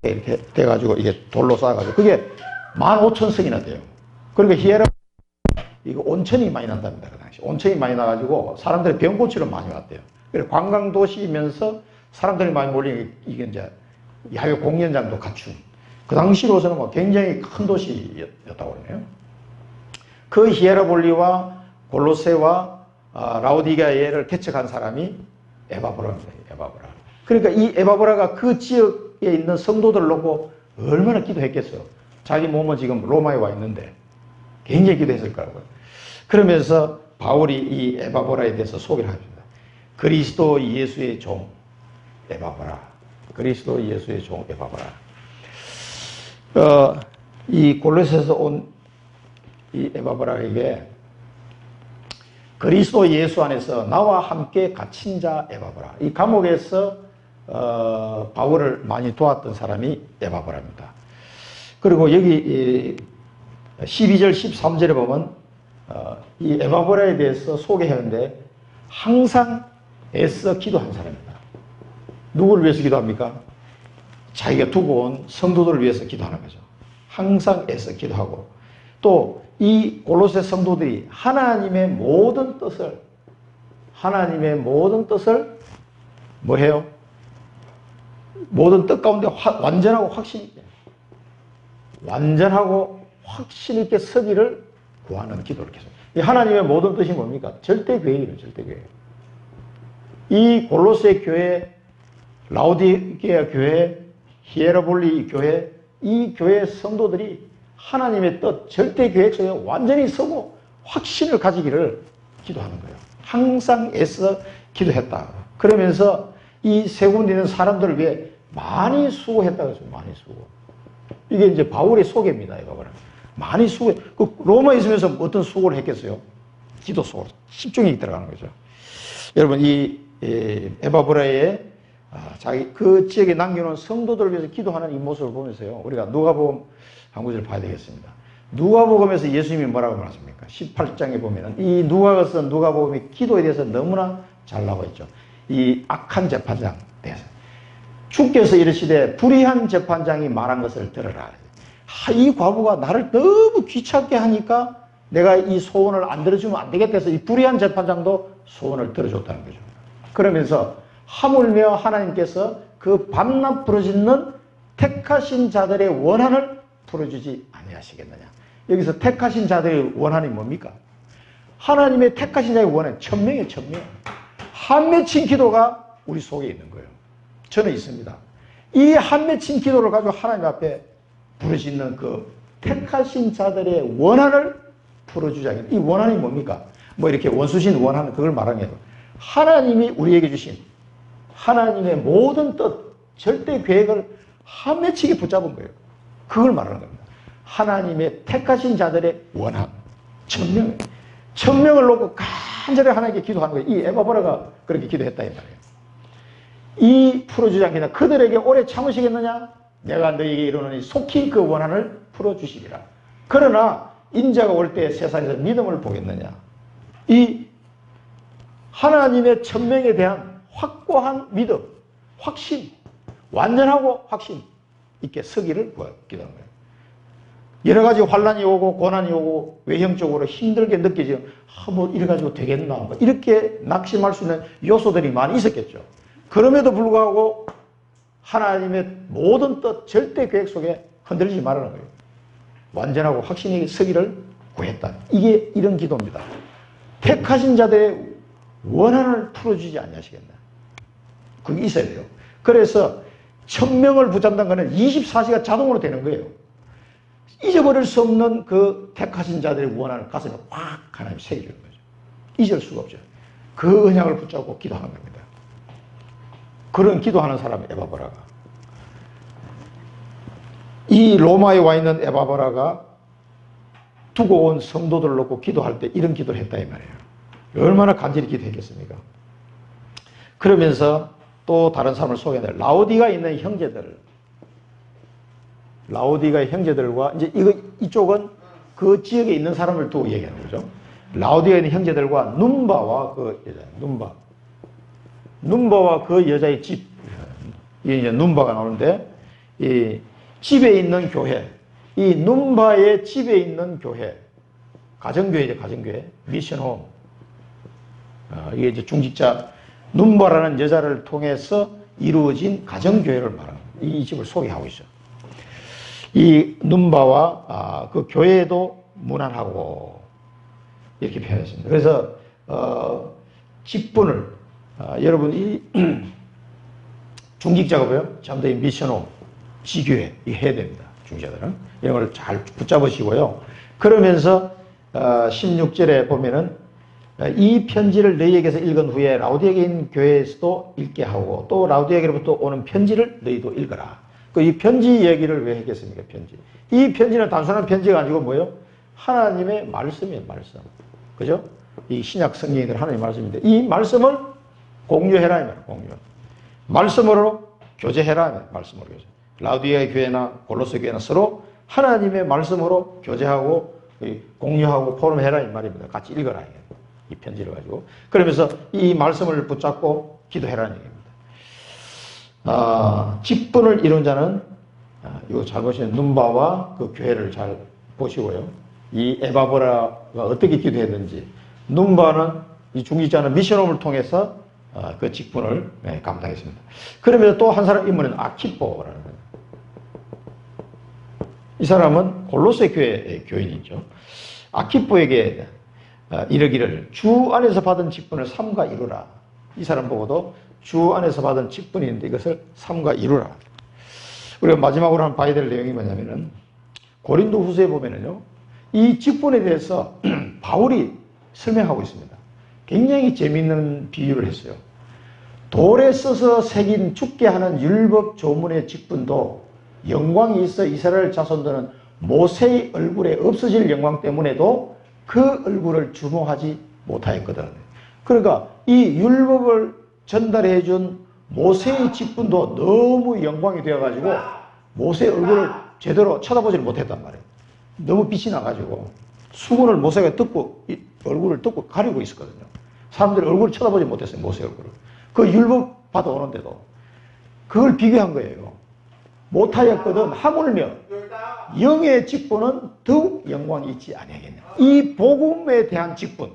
이렇게 돼가지고 이게 돌로 쌓아가지고 그게 15,000석이나 돼요. 그러니까 히에라 이거 온천이 많이 난답니다. 그 당시 온천이 많이 나가지고 사람들이 병 고치러 많이 왔대요. 그래서 관광 도시이면서 사람들이 많이 몰리는 이게 이제 야외 공연장도 갖춘 그 당시로서는 뭐 굉장히 큰 도시였다고 그러네요. 그 히에라볼리와 골로새와 라오디게아를 개척한 사람이 에바브라입니다. 에바브라. 그러니까 이 에바브라가 그 지역에 있는 성도들을 놓고 얼마나 기도했겠어요. 자기 몸은 지금 로마에 와 있는데 굉장히 기도했을 거라고요. 그러면서 바울이 이 에바브라에 대해서 소개를 합니다. 그리스도 예수의 종 에바브라. 그리스도 예수의 종 에바브라. 이 골로새에서 온 이 에바브라에게 그리스도 예수 안에서 나와 함께 갇힌 자 에바브라. 이 감옥에서 바울을 많이 도왔던 사람이 에바브라입니다. 그리고 여기 12절 13절에 보면 이 에바브라에 대해서 소개하는데 항상 애써 기도한 사람입니다. 누구를 위해서 기도합니까? 자기가 두고 온 성도들을 위해서 기도하는 거죠. 항상 애써 기도하고 또 이 골로새 성도들이 하나님의 모든 뜻을 뭐 해요? 모든 뜻 가운데 완전하고 확신 있게 서기를 구하는 기도를 계속. 이 하나님의 모든 뜻이 뭡니까? 절대교회예요. 절대교회. 이 골로새 교회, 라오디게아 교회, 히에라볼리 교회, 이 교회 성도들이 하나님의 뜻, 절대교회 속에 완전히 서고 확신을 가지기를 기도하는 거예요. 항상 애써 기도했다. 그러면서 이 세 군데 있는 사람들을 위해 많이 수고했다 그랬어요. 많이 수고. 이게 이제 바울의 소개입니다. 이거 봐라. 많이 수고해. 그 로마에 있으면서 어떤 수고를 했겠어요? 기도 수고. 집중이 들어가는 거죠. 여러분, 이 에바브라의 자기 그 지역에 남겨놓은 성도들을 위해서 기도하는 이 모습을 보면서요, 우리가 누가복음 한 구절 봐야 되겠습니다. 누가복음에서 예수님이 뭐라고 말씀합니까? 18장에 보면은 이 누가가 쓴 누가복음이 기도에 대해서 너무나 잘 나와 있죠. 이 악한 재판장 대해서 주께서 이르시되 불의한 재판장이 말한 것을 들으라. 이 과부가 나를 너무 귀찮게 하니까 내가 이 소원을 안 들어주면 안 되겠다 해서 이 불의한 재판장도 소원을 들어줬다는 거죠. 그러면서 하물며 하나님께서 그 밤낮 부르짖는 택하신 자들의 원한을 풀어주지 아니하시겠느냐. 여기서 택하신 자들의 원한이 뭡니까? 하나님의 택하신 자의 원한, 천명이에요. 천명. 한 맺힌 기도가 우리 속에 있는 거예요. 저는 있습니다. 이 한 맺힌 기도를 가지고 하나님 앞에 부르짖는 그 택하신 자들의 원한을 풀어주자. 이 원한이 뭡니까? 뭐 이렇게 원수신 원하는 그걸 말하는 게 하나님이 우리에게 주신 하나님의 모든 뜻, 절대 계획을 한 맺히게 붙잡은 거예요. 그걸 말하는 겁니다. 하나님의 택하신 자들의 원한, 천명. 천명을 놓고 간절히 하나님께 기도하는 거예요. 이 에바브라가 그렇게 기도했다 이 말이에요. 이 풀어주지 않겠냐. 그들에게 오래 참으시겠느냐? 내가 너희에게 이르노니 속히 그 원한을 풀어주시리라. 그러나 인자가 올 때 세상에서 믿음을 보겠느냐. 이 하나님의 천명에 대한 확고한 믿음, 확신, 완전하고 확신 있게 서기를 기도하는 거예요. 여러 가지 환란이 오고 고난이 오고 외형적으로 힘들게 느껴지면 뭐 이래가지고 되겠나 뭐 이렇게 낙심할 수 있는 요소들이 많이 있었겠죠. 그럼에도 불구하고 하나님의 모든 뜻, 절대 계획 속에 흔들리지 말라는 거예요. 완전하고 확신 있게 서기를 구했다. 이게 이런 기도입니다. 택하신 자들의 원한을 풀어주지 않냐시겠나. 그게 있어야 돼요. 그래서 천명을 붙잡는 것은 24시간 자동으로 되는 거예요. 잊어버릴 수 없는 그 택하신 자들의 원한을 가슴에 확 하나님 새겨주는 거죠. 잊을 수가 없죠. 그 언약을 붙잡고 기도하는 겁니다. 그런 기도하는 사람이 에바브라가. 이 로마에 와 있는 에바브라가 두고 온 성도들을 놓고 기도할 때 이런 기도를 했다 이 말이에요. 얼마나 간절히 기도했겠습니까? 그러면서 또 다른 사람을 소개해낼 라오디가에 있는 형제들, 라오디가의 형제들과 이제 이쪽은 그 지역에 있는 사람을 두고 얘기하는 거죠. 라오디가에 있는 형제들과 num바와 그 여자, num바와 그 여자의 집, 이게 이제 num바가 나오는데 이 집에 있는 교회, 이 num바의 집에 있는 교회, 가정교회죠, 가정교회, 미션홈. 이게 이제 중직자 num바라는 여자를 통해서 이루어진 가정교회를 말합니다. 이 집을 소개하고 있어요. 이 num바와 그 교회도 무난하고 이렇게 표현했습니다. 그래서 직분을 여러분 이 중직자가 뭐예요? 전부 다 미션홈, 지교회 이 해야 됩니다. 중직자들은 이런 걸 잘 붙잡으시고요. 그러면서 16절에 보면은 이 편지를 너희에게서 읽은 후에 라오디게에 있는 교회에서도 읽게 하고 또 라오디게로부터 오는 편지를 너희도 읽어라. 이 편지 얘기를 왜 했겠습니까? 편지. 이 편지는 단순한 편지가 아니고 뭐예요? 하나님의 말씀이에요, 말씀. 그죠? 이 신약 성경이들 하나님의 말씀인데 이 말씀을 공유해라, 이 말이에요, 공유. 말씀으로 교제해라, 이 말이에요, 말씀으로 교제. 라오디게 교회나 골로새 교회나 서로 하나님의 말씀으로 교제하고 공유하고 포럼해라, 이 말입니다. 같이 읽어라, 이 편지를 가지고. 그러면서 이 말씀을 붙잡고 기도해라는 얘기입니다. 직분을 이룬 자는 이거 잘 보시면 num바와 그 교회를 잘 보시고요. 이 에바브라가 어떻게 기도했는지 num바는 이 중직자는 미션홈을 통해서 그 직분을 감당했습니다. 그러면서 또 한 사람 인물은 아키포라는 거예요. 이 사람은 골로새 교회의 교인이죠. 아키포에게 이르기를 주 안에서 받은 직분을 삼가 이루라. 이 사람 보고도 주 안에서 받은 직분이 있는데 이것을 삼가 이루라. 우리가 마지막으로 한 봐야 될 내용이 뭐냐면은 고린도 후서에 보면은요, 이 직분에 대해서 바울이 설명하고 있습니다. 굉장히 재미있는 비유를 했어요. 돌에 써서 새긴 죽게 하는 율법 조문의 직분도 영광이 있어 이스라엘 자손들은 모세의 얼굴에 없어질 영광 때문에도 그 얼굴을 주목하지 못하였거든. 그러니까 이 율법을 전달해 준 모세의 직분도 너무 영광이 되어가지고 모세의 얼굴을 제대로 쳐다보지를 못했단 말이에요. 너무 빛이 나가지고 수건을 모세가 덮고 얼굴을 덮고 가리고 있었거든요. 사람들이 얼굴을 쳐다보지 못했어요. 모세 얼굴을. 그 율법 받아오는데도 그걸 비교한 거예요. 못하였거든 하물며 영의 직분은 더욱 영광이 있지 아니하겠냐. 이 복음에 대한 직분,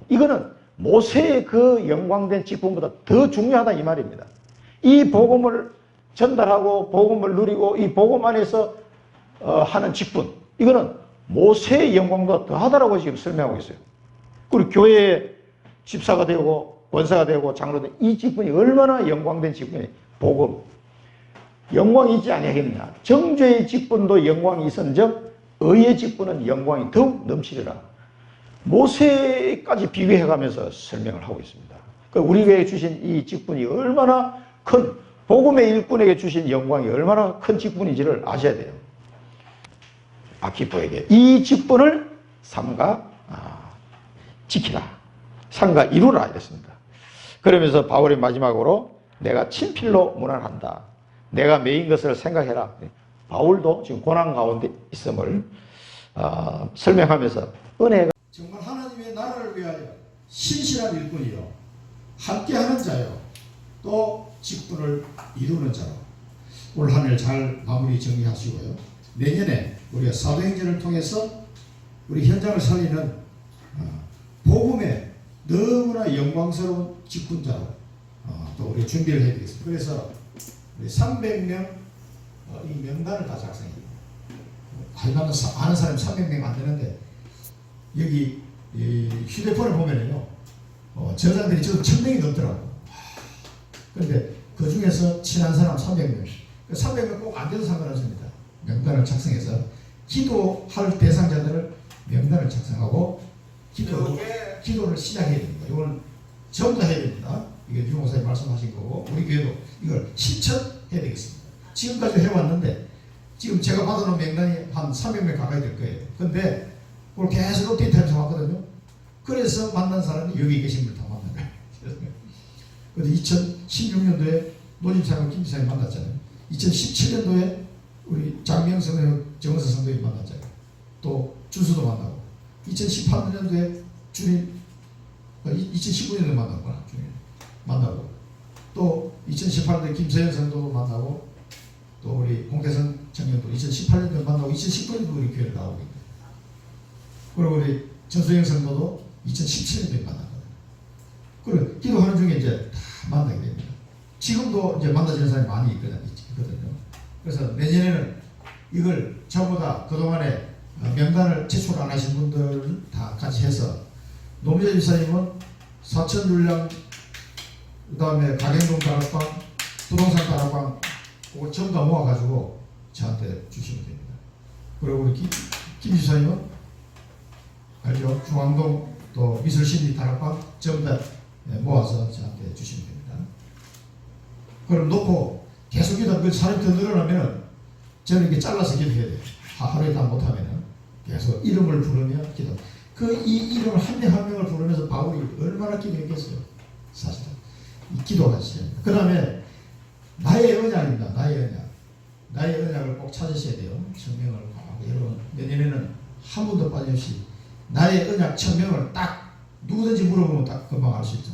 이거는 모세의 그 영광된 직분보다 더 중요하다 이 말입니다. 이 복음을 전달하고 복음을 누리고 이 복음 안에서 하는 직분, 이거는 모세의 영광보다 더하다라고 지금 설명하고 있어요. 그리고 교회의 집사가 되고 권사가 되고 장로 되고 이 직분이 얼마나 영광된 직분이 복음. 영광이 있지 아니하겠느냐. 정죄의 직분도 영광이 있은즉 의의 직분은 영광이 더욱 넘치리라. 모세까지 비교해가면서 설명을 하고 있습니다. 우리에게 주신 이 직분이 얼마나 큰, 복음의 일꾼에게 주신 영광이 얼마나 큰 직분인지를 아셔야 돼요. 아키포에게 이 직분을 삼가 지키라, 삼가 이루라 이랬습니다. 그러면서 바울이 마지막으로 내가 친필로 문안한다. 내가 메인 것을 생각해라. 바울도 지금 고난 가운데 있음을 설명하면서 은혜가 정말 하나님의 나라를 위하여 신실한 일꾼이요 함께하는 자요 또 직분을 이루는 자로 올 한 해 잘 마무리 정리하시고요. 내년에 우리가 사도행전을 통해서 우리 현장을 살리는 복음의 너무나 영광스러운 직분자로 또 우리 준비를 해야 되겠습니다. 그래서 우리 300명 이 명단을 다 작성해요. 아는 사람이 300명 안 되는데 여기 휴대폰을 보면요 저자들이 지금 1000명이 넘더라고. 그런데 그 중에서 친한 사람 300명, 300명 꼭 안 돼도 상관없습니다. 명단을 작성해서 기도할 대상자들을 명단을 작성하고 기도를 시작해야 됩니다. 이거는 전부 다 해야 됩니다. 이게 유 목사님 말씀하신 거고 우리 교회도 이걸 실천해야 되겠습니다. 지금까지 해왔는데 지금 제가 받아놓은 명단이 한 300명 가까이 될 거예요. 근데 그걸 계속 업데이트하면서 왔거든요. 그래서 만난 사람이 여기 계신 분을 다 만난 거예요. 그래서 2016년도에 노진창과 김지사님 만났잖아요. 2017년도에 우리 장명성 정은서 성도님 만났잖아요. 또 준수도 만나고 2018년도에 주님 2019년도에 만났구나. 주님 만나고 또 2018년도에 김서영 성도도 만나고 또 우리 홍대선 청년도 2018년도에 만나고 2019년도 우리 교회를 나오고 있고 그리고 우리 전소영 성도도 2017년도에 만났거든요. 그리고 기도하는 중에 이제 다 만나게 됩니다. 지금도 이제 만나지는 사람이 많이 있거든요. 그래서 내년에는 이걸 전부 다 그동안에 명단을 제출 안 하신 분들 다 같이 해서 노무자 집사님은 사천율량 그 다음에 가경동 다락방 부동산 다락방 그거 전부 다 모아가지고 저한테 주시면 됩니다. 그리고 우리 김 집사님은 알죠? 중앙동 또 미술심리 다락방 전부 다 모아서 저한테 주시면 됩니다. 그럼 놓고 계속 기도, 그 사람이 더 늘어나면 저는 이렇게 잘라서 기도해야 돼요. 하루에 다 못하면 계속 이름을 부르며 기도. 이 이름을 한 명 한 명을 부르면서 바울이 얼마나 기도했겠어요. 사실은. 이 기도가 시작입니다. 그 다음에 나의 언약입니다. 나의 언약. 나의 언약을 꼭 찾으셔야 돼요. 천명을 하고 여러분 내년에는 한 번도 빠짐없이 나의 언약 천명을 딱 누구든지 물어보면 딱 금방 알 수 있죠.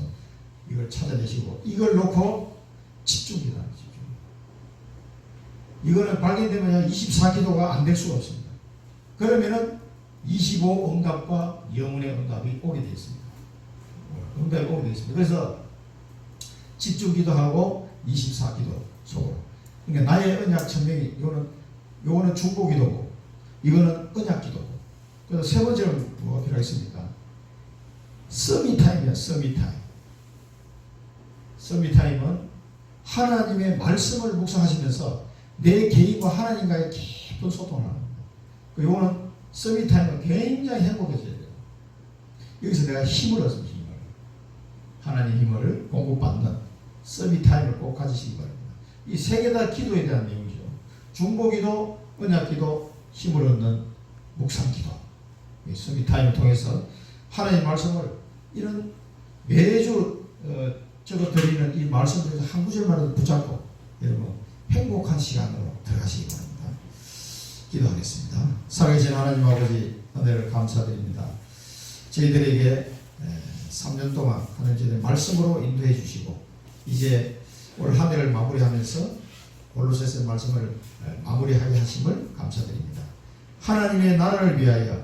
이걸 찾아내시고 이걸 놓고 집중기도 하는 집중. 이거는 발견되면 24기도가 안 될 수가 없습니다. 그러면은 25 응답과 영혼의 응답이 오게 되어 있습니다. 응답이 오게 되어 있습니다. 그래서 집중기도하고 24기도 속으로. 그러니까 나의 언약 천명이 요거는 중보기도고 이거는 언약기도고. 그래서 세 번째는 뭐가 필요하겠습니까? 서밋타임이야. 서밋타임은 하나님의 말씀을 묵상하시면서 내 개인과 하나님과의 깊은 소통을 하는 겁니다. 요거는 서밋타임은 굉장히 행복해져야 돼요. 여기서 내가 힘을 얻습니다. 하나님 힘을 공급받는 서밋타임을 꼭 가지시기 바랍니다. 이 세 개 다 기도에 대한 내용이죠. 중보기도, 언약기도, 힘을 얻는 묵상기도. 이 서밋타임을 통해서 하나님의 말씀을 이런 매주 저도 드리는 이 말씀 중에서 한 구절만으로 붙잡고 여러분 행복한 시간으로 들어가시기 바랍니다. 기도하겠습니다. 살아계신 하나님 아버지 은혜를 감사드립니다. 저희들에게 3년 동안 하나님의 말씀으로 인도해 주시고 이제 올 한 해를 마무리하면서 골로새서 말씀을 마무리하게 하심을 감사드립니다. 하나님의 나라를 위하여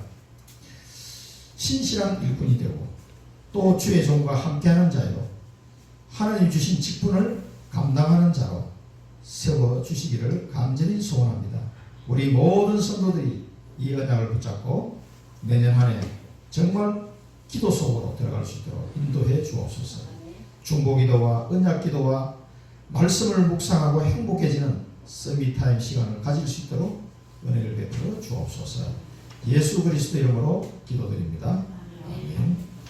신실한 일꾼이 되고 또 주의 종과 함께하는 자요 하나님 주신 직분을 감당하는 자로 세워주시기를 간절히 소원합니다. 우리 모든 성도들이 이 언약을 붙잡고 내년 한 해 정말 기도 속으로 들어갈 수 있도록 인도해 주옵소서. 중보기도와 언약기도와 말씀을 묵상하고 행복해지는 서밋타임 시간을 가질 수 있도록 은혜를 베풀어 주옵소서. 예수 그리스도 이름으로 기도드립니다.